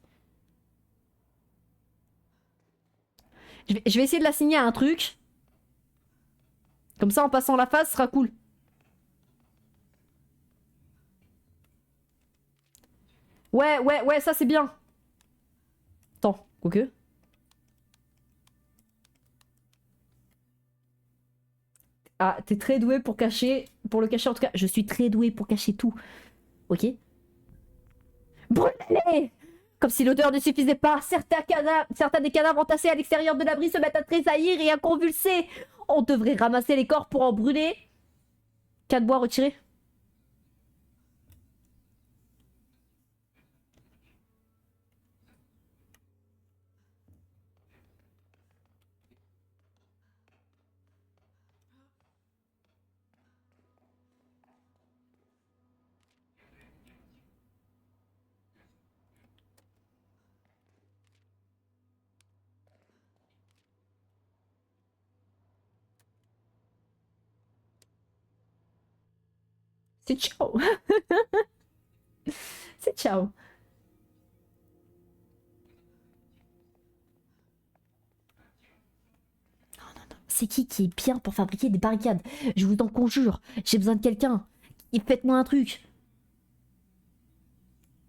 Je vais essayer de l'assigner à un truc. Comme ça, en passant la phase, ce sera cool. Ouais, ça c'est bien. Attends, ok. Ah, t'es très doué pour cacher, pour le cacher en tout cas. Je suis très doué pour cacher tout. Ok. Brûlez-les! Comme si l'odeur ne suffisait pas, certains des cadavres entassés à l'extérieur de l'abri se mettent à tressaillir et à convulser. On devrait ramasser les corps pour en brûler. 4 bois retirés. C'est ciao. C'est ciao. C'est qui est bien pour fabriquer des barricades? Je vous en conjure, j'ai besoin de quelqu'un. Faites-moi un truc.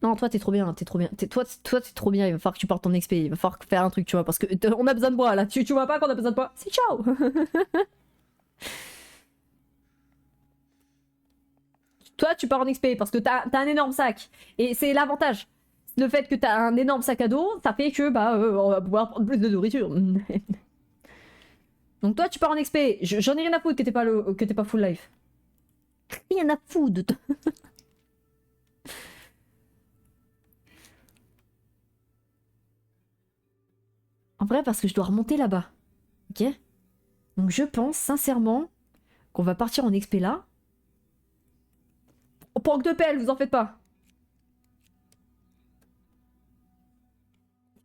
Non, toi t'es trop bien, Toi t'es trop bien, il va falloir que tu portes ton XP, il va falloir faire un truc, tu vois, parce que on a besoin de moi là. Tu vois pas qu'on a besoin de moi? C'est ciao. Toi tu pars en XP parce que t'as un énorme sac. Et c'est l'avantage. Le fait que t'as un énorme sac à dos, ça fait que bah on va pouvoir prendre plus de nourriture. Donc toi, tu pars en XP. J'en ai rien à foutre que t'es pas full life. Rien à foutre de toi. En vrai, parce que je dois remonter là-bas. Ok? Donc je pense sincèrement qu'on va partir en XP là. Oh, porc de pelle, vous en faites pas.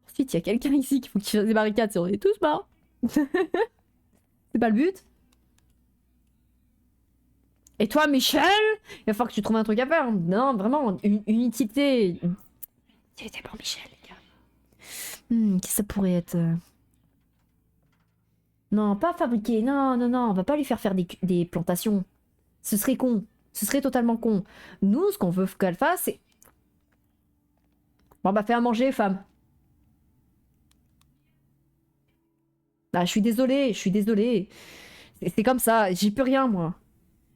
Ensuite, il y a quelqu'un ici qu'il faut qu'il fasse des barricades, si on est tous morts. C'est pas le but. Et toi, Michel, il va falloir que tu trouves un truc à faire. Non, vraiment, une utilité. Une utilité pour Michel, les gars. Qu'est-ce que ça pourrait être Non, pas fabriquer. Non, non, non, on va pas lui faire faire des plantations. Ce serait con. Ce serait totalement con. Nous, ce qu'on veut qu'elle fasse, c'est... Bon, bah, fais à manger, femme. Bah, je suis désolée, je suis désolée. C'est comme ça, j'y peux rien, moi.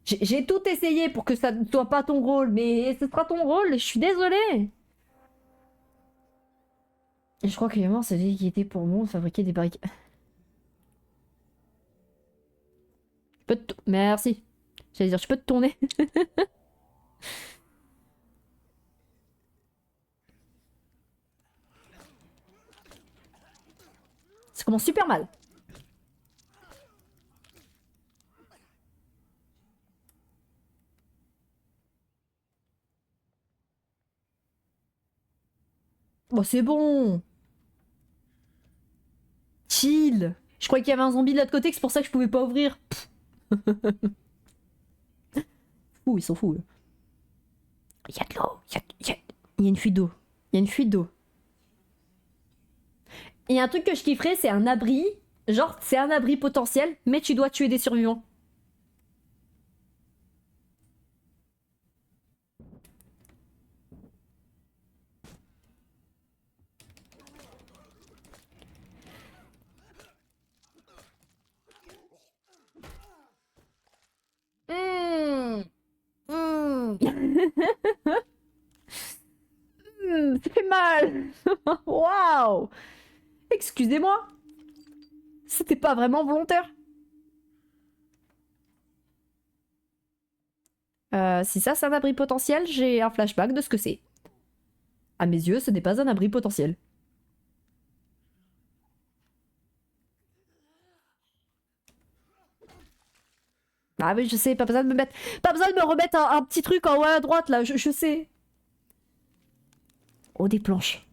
J'ai tout essayé pour que ça ne soit pas ton rôle, mais ce sera ton rôle, je suis désolée. Et je crois que Clément, c'est lui qui était pour moi fabriquer des barricades. Merci. J'allais dire, je peux te tourner. Ça commence super mal. Bon, c'est bon. Chill. Je croyais qu'il y avait un zombie de l'autre côté, que c'est pour ça que je pouvais pas ouvrir. Ouh, ils sont fous. Il y a de l'eau. Il y a une fuite d'eau. Il y a une fuite d'eau. Et un truc que je kifferais, c'est un abri. Genre, c'est un abri potentiel, mais tu dois tuer des survivants. Mmh. Mmh. Ça fait mal. Waouh. Excusez-moi. C'était pas vraiment volontaire. Si ça, c'est un abri potentiel, j'ai un flashback de ce que c'est. À mes yeux, ce n'est pas un abri potentiel. Ah oui, je sais, pas besoin de me mettre... Pas besoin de me remettre un petit truc en haut à droite, là, je sais. Oh, des planches.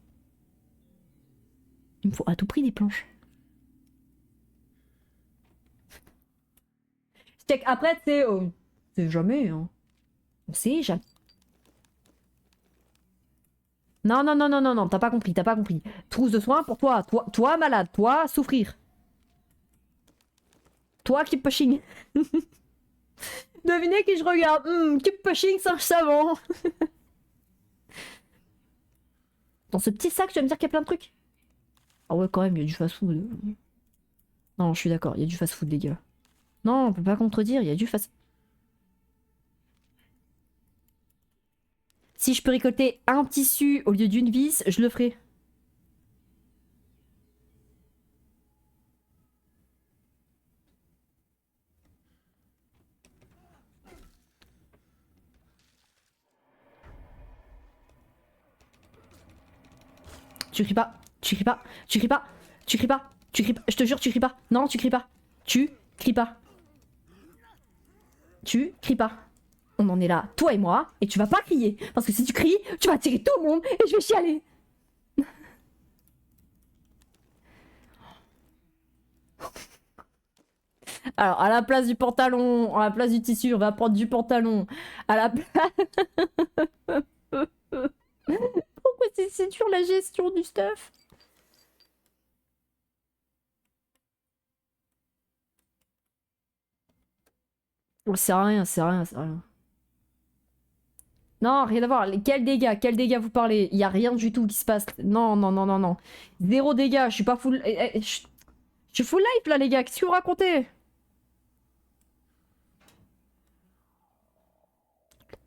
Il me faut à tout prix des planches. Check, après, tu sais... c'est jamais, hein. On sait jamais. Non, non, non, non, non, non, t'as pas compris, t'as pas compris. Trousse de soins pour toi, toi malade, toi souffrir. Toi keep pushing. Devinez qui je regarde. Keep pushing, singe savant. Dans ce petit sac, tu vas me dire qu'il y a plein de trucs. Ah ouais, quand même, il y a du fast-food. Non, je suis d'accord, il y a du fast-food, les gars. Non, on peut pas contredire, il y a du fast... Si je peux récolter un tissu au lieu d'une vis, je le ferai. Tu cries pas, tu cries pas, tu cries pas, tu cries pas, tu cries pas, je te jure, tu cries pas. Non, tu cries pas. Tu cries pas. Tu cries pas. On en est là, toi et moi, et tu vas pas crier. Parce que si tu cries, tu vas attirer tout le monde et je vais chialer. Alors, à la place du pantalon, à la place du tissu, on va prendre du pantalon. À la place... Pourquoi c'est dur la gestion du stuff? Oh, c'est rien, c'est rien, c'est rien. Non, rien à voir. Quels dégâts vous parlez? Il y a rien du tout qui se passe. Non, non, non, non, non. Zéro dégâts, je suis pas full... Je suis full life là, les gars, qu'est-ce que vous racontez?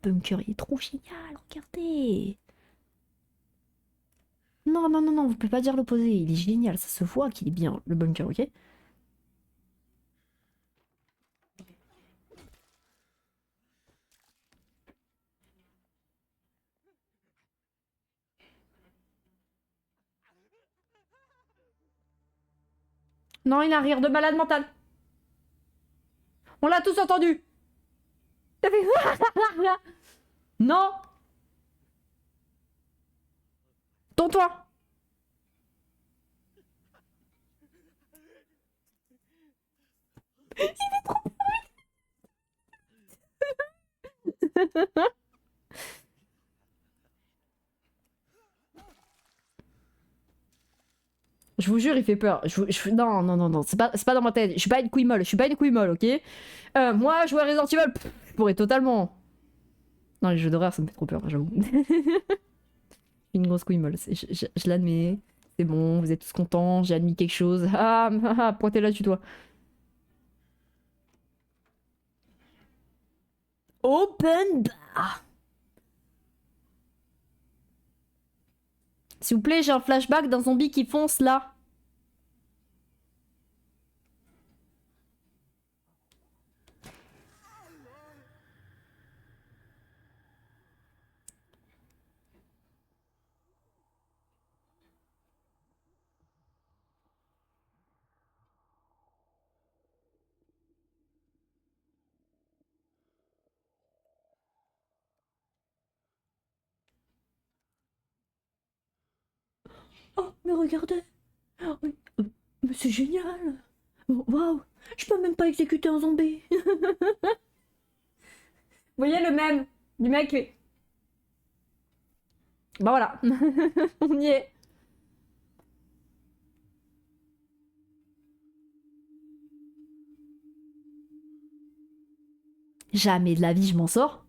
Le bunker, il est trop génial, regardez. Non, non, non, non, vous pouvez pas dire l'opposé. Il est génial, ça se voit qu'il est bien, le bunker, ok? Non, il a un rire de malade mental. On l'a tous entendu. T'as fait... Non. Tonds-toi. Il est trop... Je vous jure, il fait peur. Non, non, non, non, c'est pas dans ma tête. Je suis pas une couille molle, je suis pas une couille molle, ok. Moi, jouer à Resident Evil, je pourrais totalement... Non, les jeux d'horreur, ça me fait trop peur, j'avoue. Une grosse couille molle, je l'admets. C'est bon, vous êtes tous contents, j'ai admis quelque chose. Pointez là, tu dois. Open bar. S'il vous plaît, j'ai un flashback d'un zombie qui fonce là. Oh, mais regardez. Oh, mais c'est génial. Waouh, je peux même pas exécuter un zombie. Vous voyez le même du mec qui... Bah voilà, on y est. Jamais de la vie je m'en sors.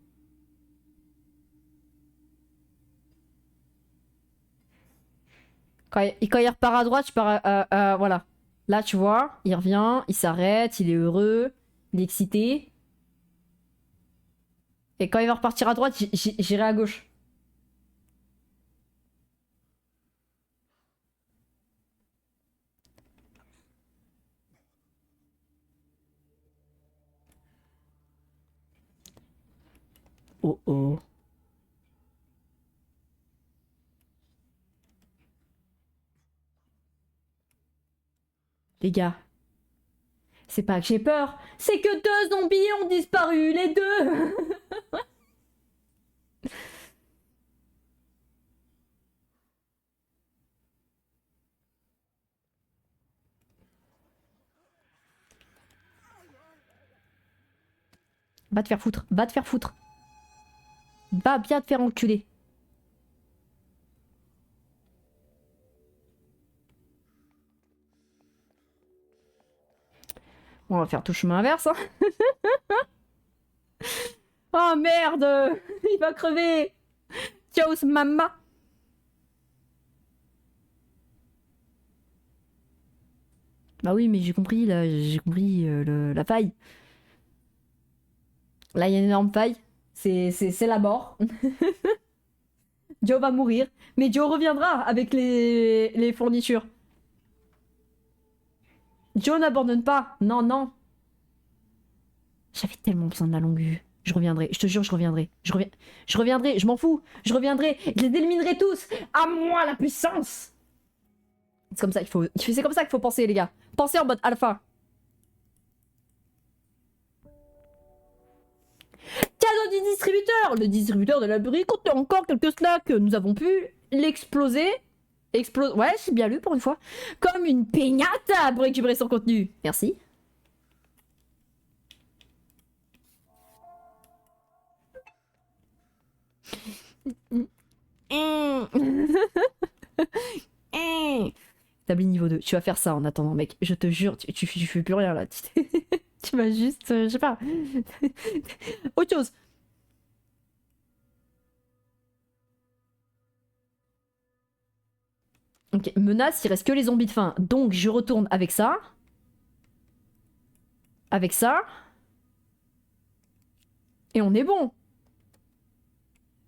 Quand il repart à droite, je pars voilà. Là, tu vois, il revient, il s'arrête, il est heureux, il est excité. Et quand il va repartir à droite, j'irai à gauche. Oh oh. Les gars, c'est pas que j'ai peur, c'est que 2 zombies ont disparu, les 2. Va te faire foutre, va te faire foutre. Va bien te faire enculer. On va faire tout chemin inverse, hein. Oh merde. Il va crever. Ciao, mama. Bah oui, mais j'ai compris, là, j'ai compris la faille. Là, il y a une énorme faille. C'est la mort. Joe va mourir. Mais Joe reviendra avec les fournitures. Joe n'abandonne pas. Non, non. J'avais tellement besoin de la longue vue. Je reviendrai. Je te jure, je reviendrai. Je reviendrai. Je m'en fous. Je reviendrai. Je les éliminerai tous. À moi la puissance. C'est comme ça qu'il faut... C'est comme ça qu'il faut penser, les gars. Pensez en mode alpha. Cadeau du distributeur. Le distributeur de la boucherie contient encore quelques snacks. Nous avons pu l'exploser. Ouais, c'est bien lu pour une fois. Comme une piñata pour récupérer son contenu. Merci. Établi niveau 2. Tu vas faire ça en attendant, mec. Je te jure, tu fais plus rien là. Tu vas juste... je sais pas. Autre chose. Ok, menace, il reste que les zombies de faim. Donc je retourne avec ça. Avec ça. Et on est bon.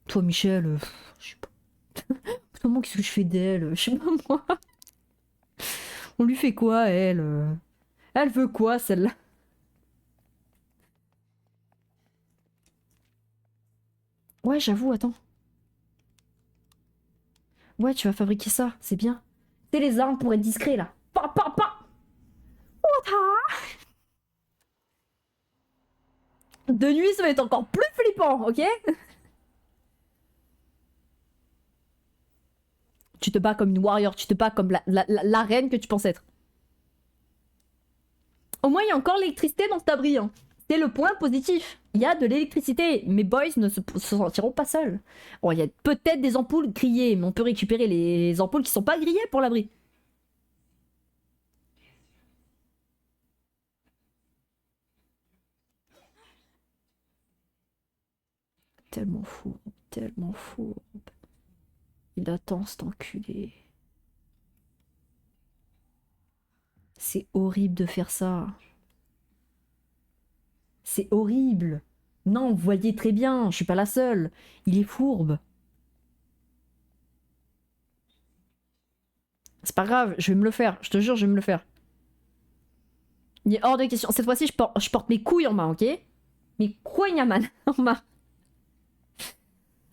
Toi, Michel, je sais pas. Comment qu'est-ce que je fais d'elle? Je sais pas moi. On lui fait quoi, elle? Elle veut quoi, celle-là? Ouais, j'avoue, attends. Ouais, tu vas fabriquer ça, c'est bien. C'est les armes pour être discret, là. Pa, pa, pa. De nuit, ça va être encore plus flippant, ok? Tu te bats comme une warrior, tu te bats comme la reine que tu penses être. Au moins, il y a encore l'électricité dans cet abri. Hein. C'est le point positif. Il y a de l'électricité. Mes boys ne se sentiront pas seuls. Bon, il y a peut-être des ampoules grillées, mais on peut récupérer les ampoules qui sont pas grillées pour l'abri. Tellement fou, tellement fou. Il attend cet enculé. C'est horrible de faire ça. C'est horrible. Non, vous voyez très bien, je suis pas la seule. Il est fourbe. C'est pas grave, je vais me le faire. Je te jure, je vais me le faire. Il est hors de question. Cette fois-ci, je porte mes couilles en main, ok? Mes couilles en main.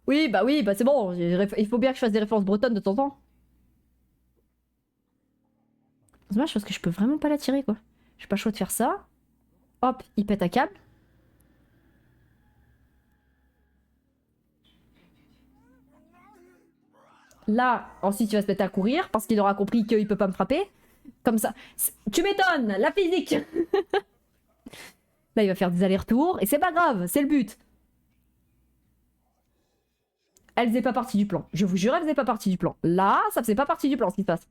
Oui, bah c'est bon. Il faut bien que je fasse des références bretonnes de temps en temps. C'est dommage parce que je peux vraiment pas la tirer, quoi. J'ai pas le choix de faire ça. Hop, il pète un câble. Là, ensuite, il va se mettre à courir parce qu'il aura compris qu'il peut pas me frapper. Comme ça. Tu m'étonnes, la physique. Là, il va faire des allers-retours et c'est pas grave, c'est le but. Elle faisait pas partie du plan. Je vous jure, elle faisait pas partie du plan. Là, ça faisait pas partie du plan, ce qui se passe.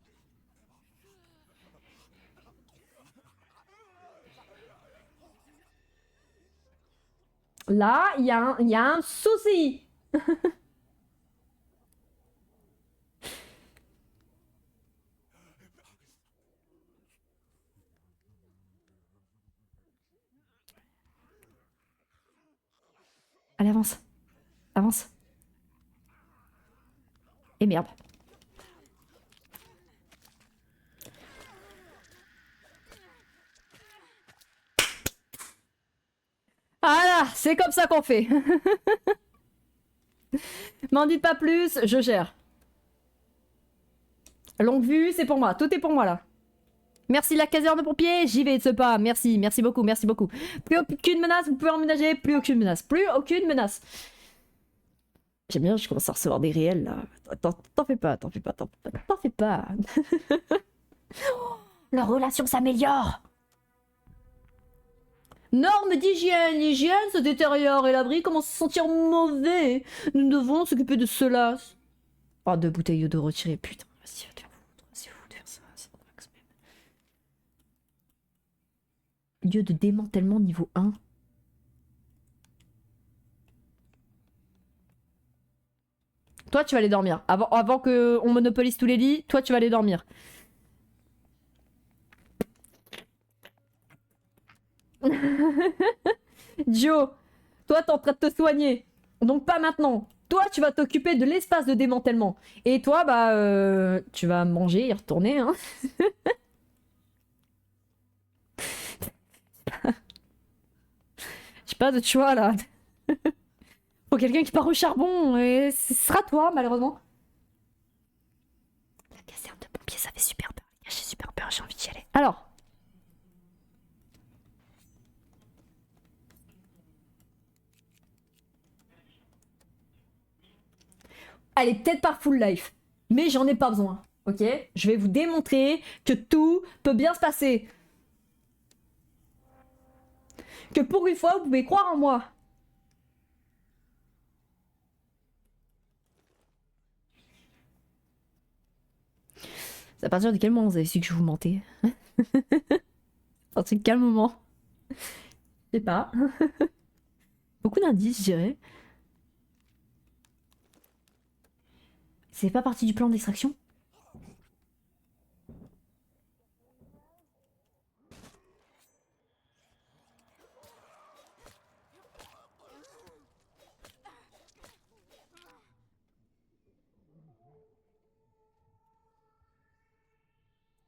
Là, il y a un souci. Allez, avance. Avance. Et merde. Voilà, c'est comme ça qu'on fait. M'en dites pas plus, je gère. Longue vue, c'est pour moi. Tout est pour moi, là. Merci la caserne de pompiers, j'y vais de ce pas. Merci, merci beaucoup, merci beaucoup. Plus aucune menace, vous pouvez emménager. Plus aucune menace, plus aucune menace. J'aime bien, je commence à recevoir des réels, là. T'en fais pas, t'en fais pas, t'en fais pas. Leur relation s'améliore. Normes d'hygiène, l'hygiène se détériore et l'abri commence à se sentir mauvais. Nous devons s'occuper de cela. Oh, 2 bouteilles d'eau retirées, putain. Vas-y, va te faire foutre. C'est fou de faire ça. C'est max même. Lieu de démantèlement niveau 1. Toi, tu vas aller dormir. Avant qu'on monopolise tous les lits, toi, tu vas aller dormir. Joe, toi, t'es en train de te soigner. Donc pas maintenant. Toi, tu vas t'occuper de l'espace de démantèlement. Et toi, bah, tu vas manger et retourner, hein. J'ai pas de choix, là. Faut quelqu'un qui part au charbon, et ce sera toi, malheureusement. La caserne de pompiers, ça fait super peur. J'ai super peur, j'ai envie d'y aller. Alors. Elle est peut-être pas full life, mais j'en ai pas besoin, ok? Je vais vous démontrer que tout peut bien se passer. Que pour une fois, vous pouvez croire en moi. C'est à partir de quel moment vous avez su que je vous mentais? À partir de quel moment? Je sais pas. Beaucoup d'indices, je dirais. C'est pas partie du plan d'extraction?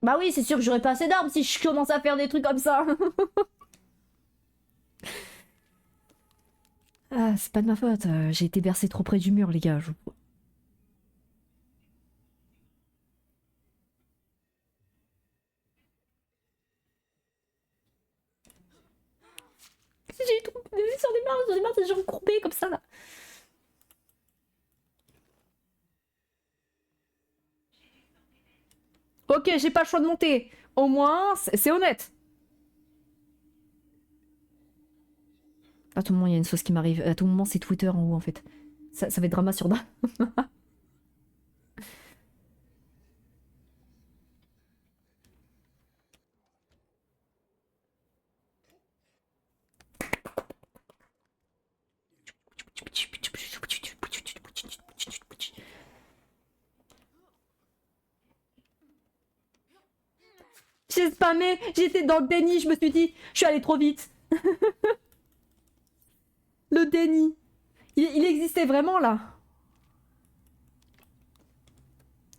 Bah oui, c'est sûr que j'aurais pas assez d'armes si je commence à faire des trucs comme ça. Ah, c'est pas de ma faute. J'ai été bercé trop près du mur, les gars. J'ai eu trop sur des j'en ai marre des gens courbés comme ça là. Ok, j'ai pas le choix de monter. Au moins, c'est honnête. À tout moment, il y a une sauce qui m'arrive. À tout moment, c'est Twitter en haut en fait. Ça va être drama sur drama. J'ai spammé, j'étais dans le déni, je me suis dit, je suis allé trop vite. Le déni. Il existait vraiment là.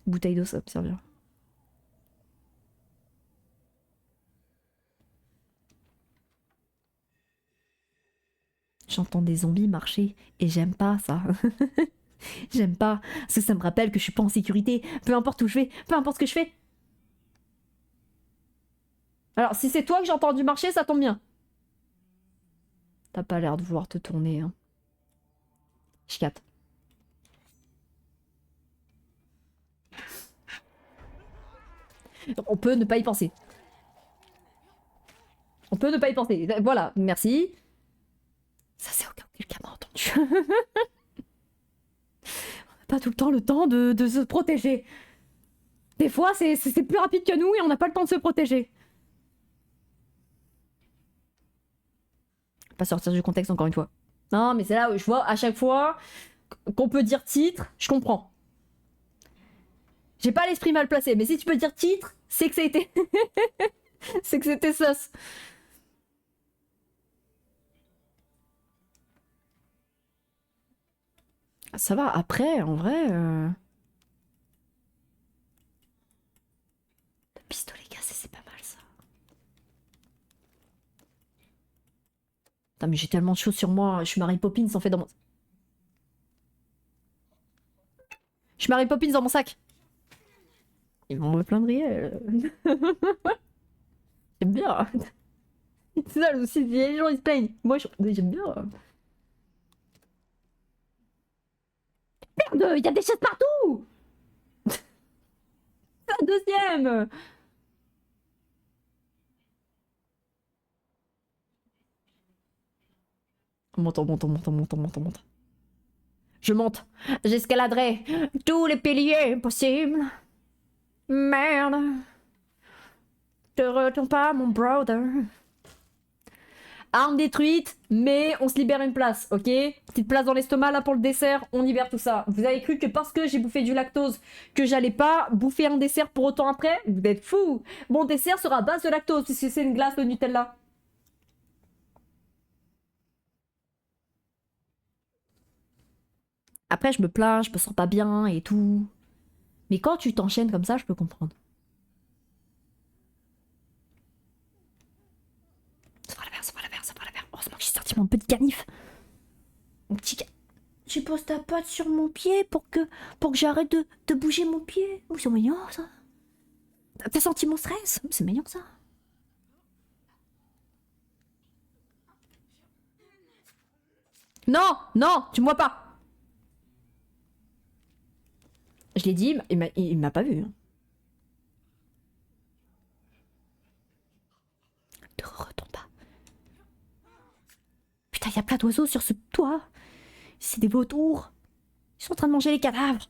Bouteille d'eau, ça va me servir. J'entends des zombies marcher et j'aime pas ça. J'aime pas, parce que ça me rappelle que je suis pas en sécurité, peu importe où je vais, peu importe ce que je fais. Alors, si c'est toi que j'ai entendu marcher, ça tombe bien. T'as pas l'air de vouloir te tourner, hein. Je capte. On peut ne pas y penser. On peut ne pas y penser. Voilà, merci. Ça, c'est aucun cas entendu. On n'a pas tout le temps le temps de se protéger. Des fois, c'est plus rapide que nous et on n'a pas le temps de se protéger. Pas sortir du contexte encore une fois. Non, mais c'est là où je vois à chaque fois qu'on peut dire titre, je comprends. J'ai pas l'esprit mal placé, mais si tu peux dire titre, c'est que ça a été. C'est que c'était sauce. Ça va, après, en vrai. Le pistolet cassé, c'est pas mal ça. Putain, mais j'ai tellement de choses sur moi. Je suis Mary Poppins en fait dans mon. Je suis Mary Poppins dans mon sac. Ils vont me plaindre. J'aime bien. C'est ça aussi, les gens ils se plaignent. Moi j'aime bien. Merde, il y a des chaises partout. C'est la deuxième. On monte, on monte, on monte, on monte, on monte, on monte. Je monte. J'escaladerai tous les piliers possibles. Merde. Te retourne pas, mon brother. Arme détruite, mais on se libère une place, ok? Petite place dans l'estomac là pour le dessert, on libère tout ça. Vous avez cru que parce que j'ai bouffé du lactose, que j'allais pas bouffer un dessert pour autant après? Vous êtes fous! Mon dessert sera à base de lactose puisque c'est une glace au Nutella. Après, je me plains, je me sens pas bien et tout. Mais quand tu t'enchaînes comme ça, je peux comprendre. Ça va la faire, ça va la faire, ça va la faire. Heureusement que j'ai sorti mon petit canif. Mon petit canif. Tu poses ta patte sur mon pied pour que j'arrête de bouger mon pied. Oh, c'est mignon ça. T'as senti mon stress? C'est mignon ça. Non, non, tu me vois pas. Je l'ai dit, il m'a pas vu. Hein. Ne retourne pas. Putain, il y a plein d'oiseaux sur ce toit. C'est des vautours. Ils sont en train de manger les cadavres.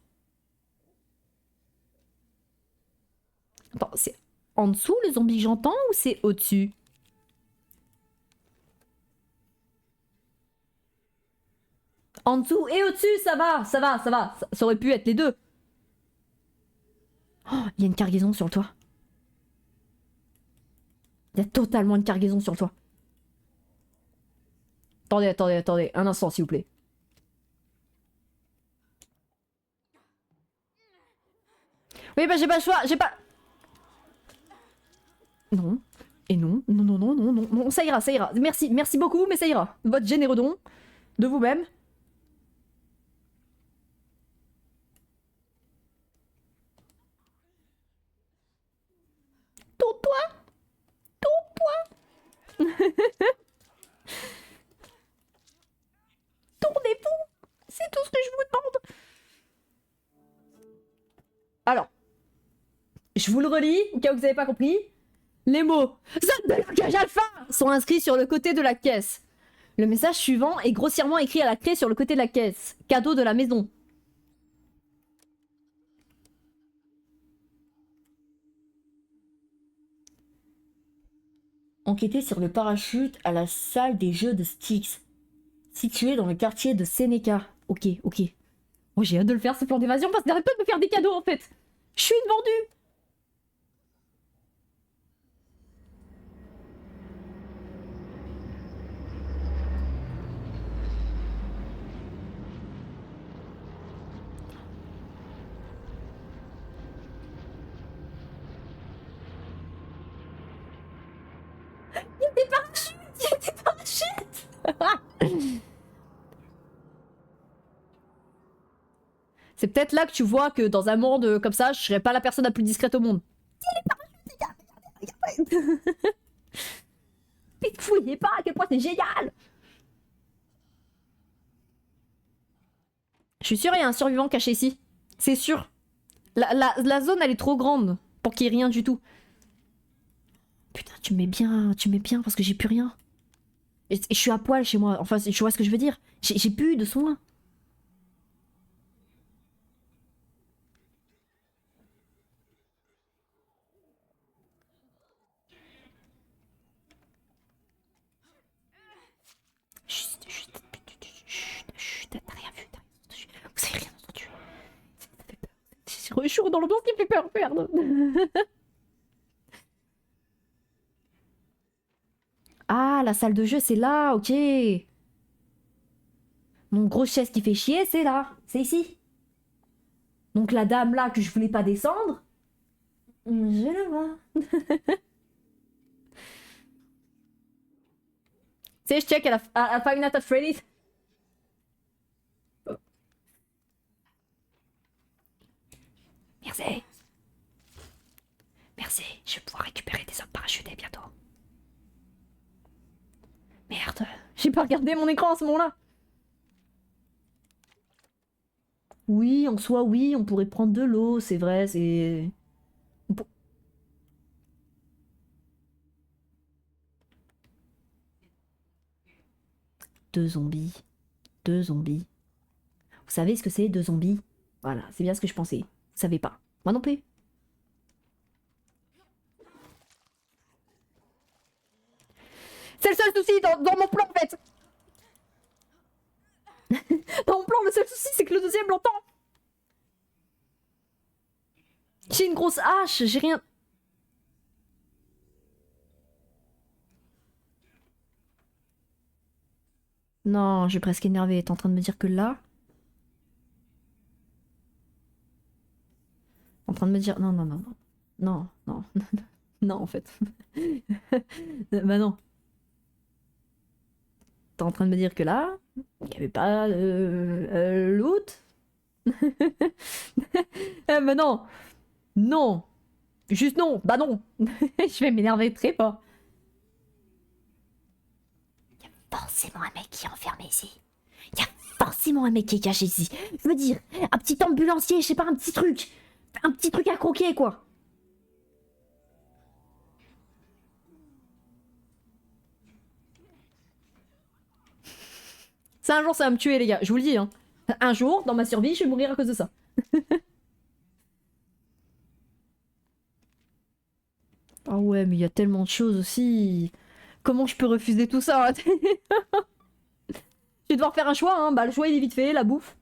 Attends, c'est en dessous le zombie que j'entends ou c'est au-dessus? En dessous et au-dessus, ça va, ça va, ça va. Ça aurait pu être les deux. Oh, il y a une cargaison sur le toit. Il y a totalement une cargaison sur le toit. Attendez, attendez, attendez. Un instant, s'il vous plaît. Oui, bah j'ai pas le choix, j'ai pas... Non. Et non, non, non, non, non, non, non, ça ira, ça ira. Merci, merci beaucoup, mais ça ira. Votre généreux don de vous-même. Tourne-toi, tourne-toi. C'est tout ce que je vous demande. Alors, je vous le relis, au cas où vous n'avez pas compris. Les mots zone de langage alpha sont inscrits sur le côté de la caisse. Le message suivant est grossièrement écrit à la craie sur le côté de la caisse. Cadeau de la maison. Enquêter sur le parachute à la salle des jeux de Styx, située dans le quartier de Seneca. Ok, ok. Oh, j'ai hâte de le faire ce plan d'évasion parce qu'il n'arrête pas de me faire des cadeaux en fait. Je suis une vendue. Il y a des parachutes. Il y a des parachutes. C'est peut-être là que tu vois que dans un monde comme ça, je serais pas la personne la plus discrète au monde. Mais ne fouillez pas à quel point c'est génial. Je suis sûre il y a un survivant caché ici. C'est sûr. La zone elle est trop grande pour qu'il y ait rien du tout. Putain, tu mets bien parce que j'ai plus rien. Et je suis à poil chez moi. Enfin, tu vois ce que je veux dire. J'ai plus de soins. Chut, t'as rien vu, vous avez rien entendu. Je suis dans l'ambiance qui me fait peur, merde. Ah, la salle de jeu, c'est là, ok. Mon gros chaise qui fait chier, c'est là, c'est ici. Donc la dame là que je voulais pas descendre, je la vois. Tu sais, je check à Five Nights at Freddy's. Merci. Merci, je vais pouvoir récupérer des hommes parachutés bientôt. Merde, j'ai pas regardé mon écran à ce moment-là. Oui, en soi, oui, on pourrait prendre de l'eau, c'est vrai, c'est... Deux zombies. Deux zombies. Vous savez ce que c'est, deux zombies? Voilà, c'est bien ce que je pensais. Vous savez pas. Moi non plus. C'est le seul souci dans mon plan, en fait. Dans mon plan, le seul souci, c'est que le deuxième l'entend. J'ai une grosse hache, j'ai rien... Non, je suis presque énervée. T'es en train de me dire que là... En train de me dire... Non, non, non, non. Non, non, non, en fait. Bah non. T'es en train de me dire que là, il n'y avait pas loot. Bah non. Non. Juste non. Bah non. Je vais m'énerver très fort. Il y a forcément un mec qui est enfermé ici. Il y a forcément un mec qui est caché ici. Je veux dire, un petit ambulancier, je sais pas, un petit truc. Un petit truc à croquer, quoi. Ça, un jour, ça va me tuer, les gars. Je vous le dis, hein. Un jour, dans ma survie, je vais mourir à cause de ça. Ah ouais, mais il y a tellement de choses aussi. Comment je peux refuser tout ça? Je vais devoir faire un choix, hein. Bah, le choix, il est vite fait, la bouffe.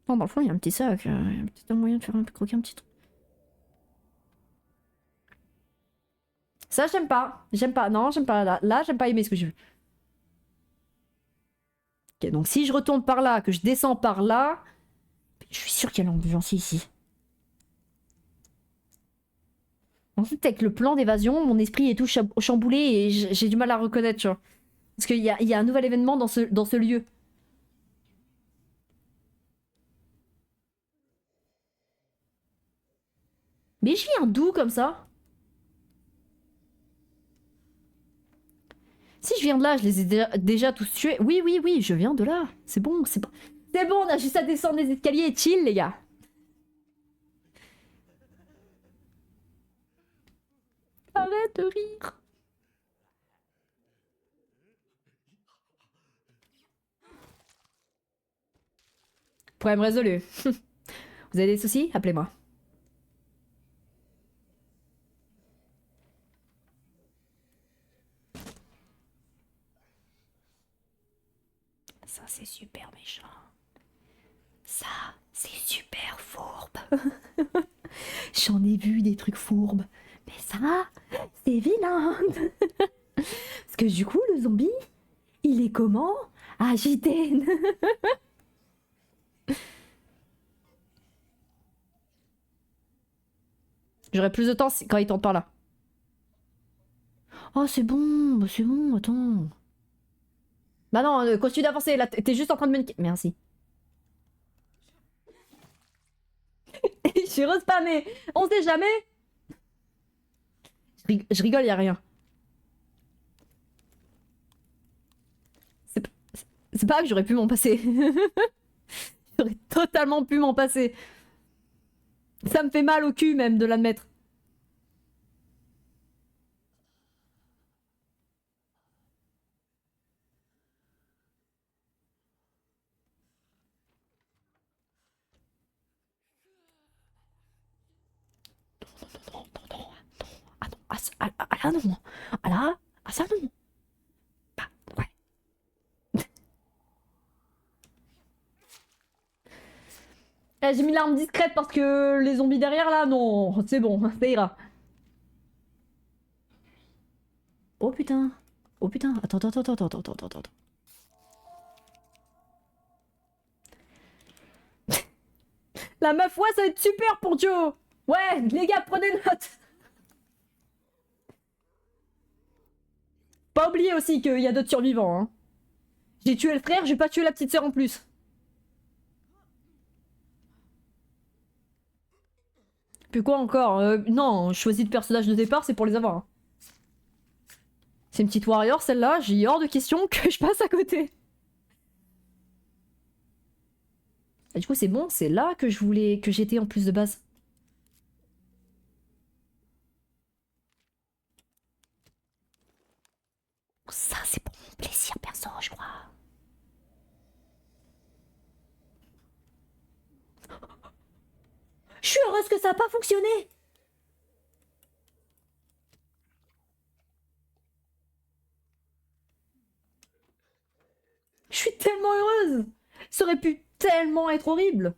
Non, dans le fond, il y a un petit sac. Il y a peut-être un moyen de faire croquer un petit truc. Ça, j'aime pas. J'aime pas. Non, j'aime pas. Là j'aime pas aimer ce que je veux. Ok, donc si je retourne par là, que je descends par là, je suis sûr qu'il y a l'ambulancier ici. En fait, avec le plan d'évasion, mon esprit est tout chamboulé et j'ai du mal à reconnaître, tu vois. Parce qu'il y a un nouvel événement dans ce lieu. Mais je viens d'où comme ça? Si je viens de là, je les ai déjà tous tués. Oui, oui, oui, je viens de là. C'est bon, c'est bon. C'est bon, on a juste à descendre les escaliers et chill, les gars. Arrête de rire. Problème résolu. Vous avez des soucis? Appelez-moi. Ça, c'est super méchant. Ça, c'est super fourbe. J'en ai vu des trucs fourbes. Mais ça, c'est vilain. Parce que du coup, le zombie, il est comment? Agité. J'aurais plus de temps quand il tente par là. Oh, c'est bon, attends. Bah non, continue d'avancer, là, t'es juste en train de me niquer. Merci. Je suis respammé. On sait jamais. Je rigole, y a rien. C'est pas que j'aurais pu m'en passer. J'aurais totalement pu m'en passer. Ça me fait mal au cul même de l'admettre. Non, non, non, non, non. Ah non, ah là non. Ah là, ah ça non. Bah, ouais. Eh, j'ai mis l'arme discrète parce que les zombies derrière là, non, c'est bon, ça ira. Oh putain. Oh putain, attends, attends, attends, attends, attends, attends, attends. La meuf, ouais, ça va être super pour Joe. Ouais, les gars, prenez note. Pas oublier aussi qu'il y a d'autres survivants. Hein. J'ai tué le frère, j'ai pas tué la petite sœur en plus. Puis quoi encore non, je choisis le personnage de départ, c'est pour les avoir. Hein. C'est une petite warrior celle-là, j'ai hors de question que je passe à côté. Et du coup c'est bon, c'est là que je voulais que j'étais en plus de base. Ça c'est pour mon plaisir perso, je crois. Je suis heureuse que ça a pas fonctionné. Je suis tellement heureuse. Ça aurait pu tellement être horrible.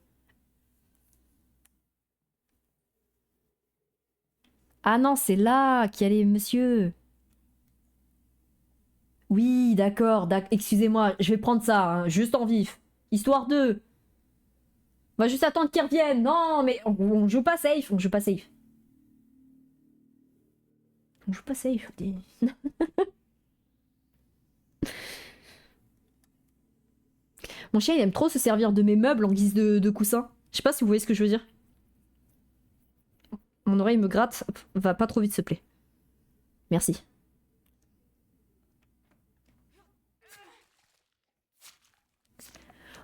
Ah non, c'est là qu'il y a les monsieur. Oui, d'accord, excusez-moi, je vais prendre ça, hein, juste en vif. Histoire de... On va juste attendre qu'ils reviennent. Non, mais on joue pas safe, on joue pas safe. On joue pas safe. Mon chien, il aime trop se servir de mes meubles en guise de coussin. Je sais pas si vous voyez ce que je veux dire. Mon oreille me gratte. Va pas trop vite, s'il te plaît. Merci.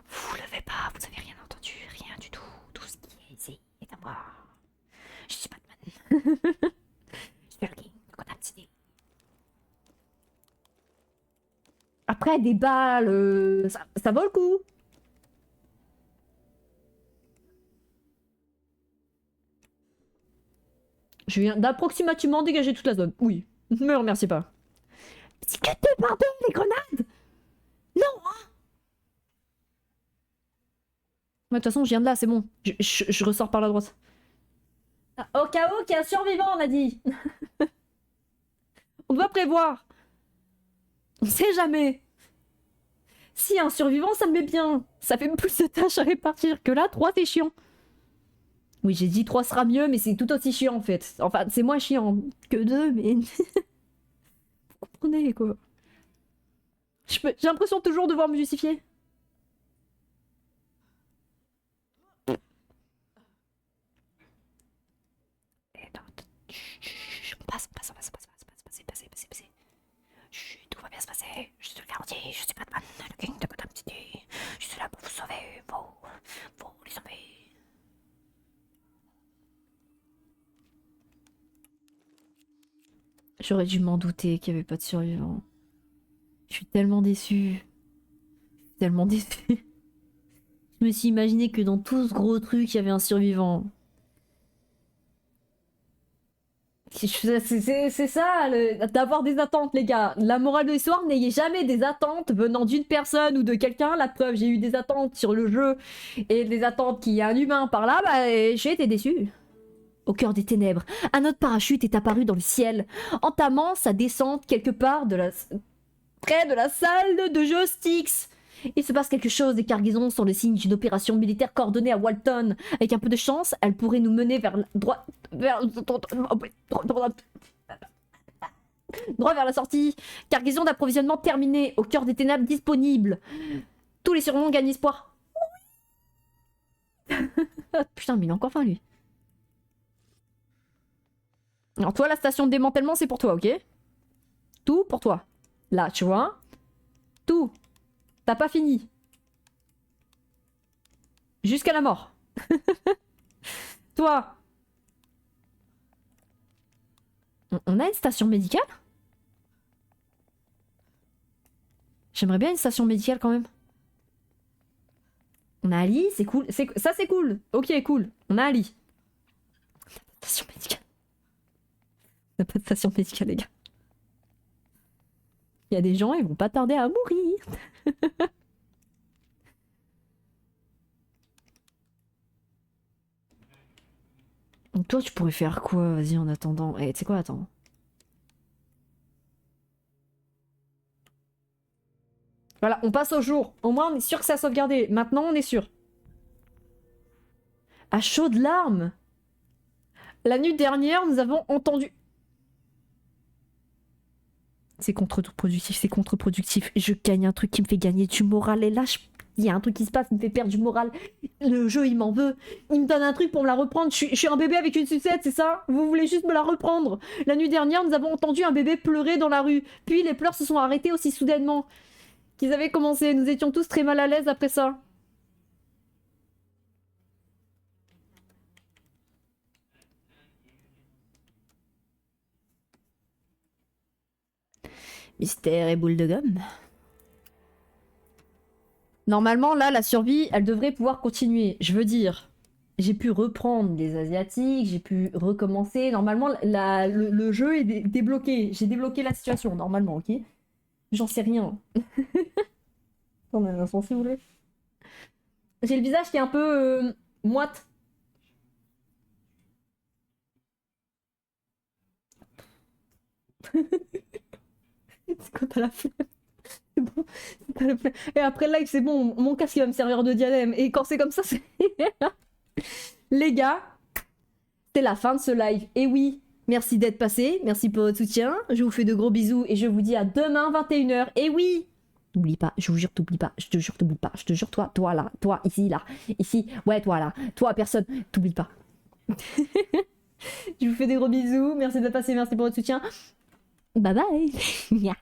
Vous levez pas, vous avez rien entendu, rien du tout. Tout ce qui est ici est à moi. Je suis Batman. Je suis le king, Gotham City. Après, des balles, ça vaut le coup. Je viens d'approximativement dégager toute la zone. Oui, ne me remerciez pas. C'est que deux par deux, les grenades. Non, hein. Ouais, de toute façon, je viens de là, c'est bon. Je ressors par la droite. Ah, au cas où qu'il y a un survivant, on a dit. On doit prévoir. On sait jamais. Si y a un survivant, ça me met bien. Ça fait plus de tâches à répartir que là, 3 c'est chiant. Oui, j'ai dit 3 sera mieux, mais c'est tout aussi chiant en fait. Enfin, c'est moins chiant que 2, mais... Vous comprenez quoi. J'ai l'impression toujours de devoir me justifier. On passe, on passe, on passe, on passe, on passe, passez, passez, passez. Chut, tout va bien se passer. parti, je suis Batman, le King de Gotham City. Je suis là pour vous sauver, vous les sauver. J'aurais dû m'en douter qu'il n'y avait pas de survivants. Je suis tellement déçue. Tellement déçue. Je me suis imaginé que dans tout ce gros truc, il y avait un survivant. C'est ça, d'avoir des attentes, les gars. La morale de l'histoire, n'ayez jamais des attentes venant d'une personne ou de quelqu'un. La preuve, j'ai eu des attentes sur le jeu et des attentes qu'il y a un humain par là, bah j'ai été déçu. Au cœur des ténèbres, un autre parachute est apparu dans le ciel, entamant sa descente quelque part près de la salle de jeu Styx. Il se passe quelque chose, des cargaisons sont le signe d'une opération militaire coordonnée à Walton. Avec un peu de chance, elle pourrait nous mener vers la droite, droit vers la sortie. Cargaison d'approvisionnement terminée, au cœur des ténèbres disponible. Tous les surnoms gagnent espoir. Putain, mais il a encore faim, lui. Alors toi, la station de démantèlement, c'est pour toi, ok? Tout pour toi. Là, tu vois? Tout. T'as pas fini. Jusqu'à la mort. Toi. On a une station médicale? J'aimerais bien une station médicale quand même. On a Ali, c'est cool. Ça c'est cool. Ok, cool. On a Ali. Station médicale. On n'a pas de station médicale, les gars. Il y a des gens, ils vont pas tarder à mourir. Donc toi, tu pourrais faire quoi? Vas-y, en attendant. Eh, tu sais quoi, attends. Voilà, on passe au jour. Au moins, on est sûr que ça a sauvegardé. Maintenant, on est sûr. À chaudes larmes. La nuit dernière, nous avons entendu... C'est contre-productif, c'est contre-productif. Je gagne un truc qui me fait gagner du moral. Et là, il y a un truc qui se passe qui me fait perdre du moral. Le jeu, il m'en veut. Il me donne un truc pour me la reprendre. Je suis un bébé avec une sucette, c'est ça? Vous voulez juste me la reprendre? La nuit dernière, nous avons entendu un bébé pleurer dans la rue. Puis les pleurs se sont arrêtés aussi soudainement qu'ils avaient commencé. Nous étions tous très mal à l'aise après ça. Mystère et boule de gomme. Normalement, là, la survie, elle devrait pouvoir continuer. Je veux dire, j'ai pu reprendre des Asiatiques, j'ai pu recommencer. Normalement, le jeu est débloqué. J'ai débloqué la situation, normalement, ok? J'en sais rien. Attendez un instant, s'il vous plaît. J'ai le visage qui est un peu moite. C'est quand t'as la flemme. C'est bon. T'as la flemme. Et après le live, c'est bon. Mon casque il va me servir de diadème. Et quand c'est comme ça, c'est... Les gars, c'est la fin de ce live. Et oui, merci d'être passé. Merci pour votre soutien. Je vous fais de gros bisous. Et je vous dis à demain, 21h. Et oui, n'oublie pas, je vous jure, t'oublies pas. Je te jure, t'oublies pas. Je te jure, toi là. Toi, ici, là. Ici. Ouais, toi là. Toi, personne. T'oublies pas. Je vous fais des gros bisous. Merci d'être passé. Merci pour votre soutien. Bye bye.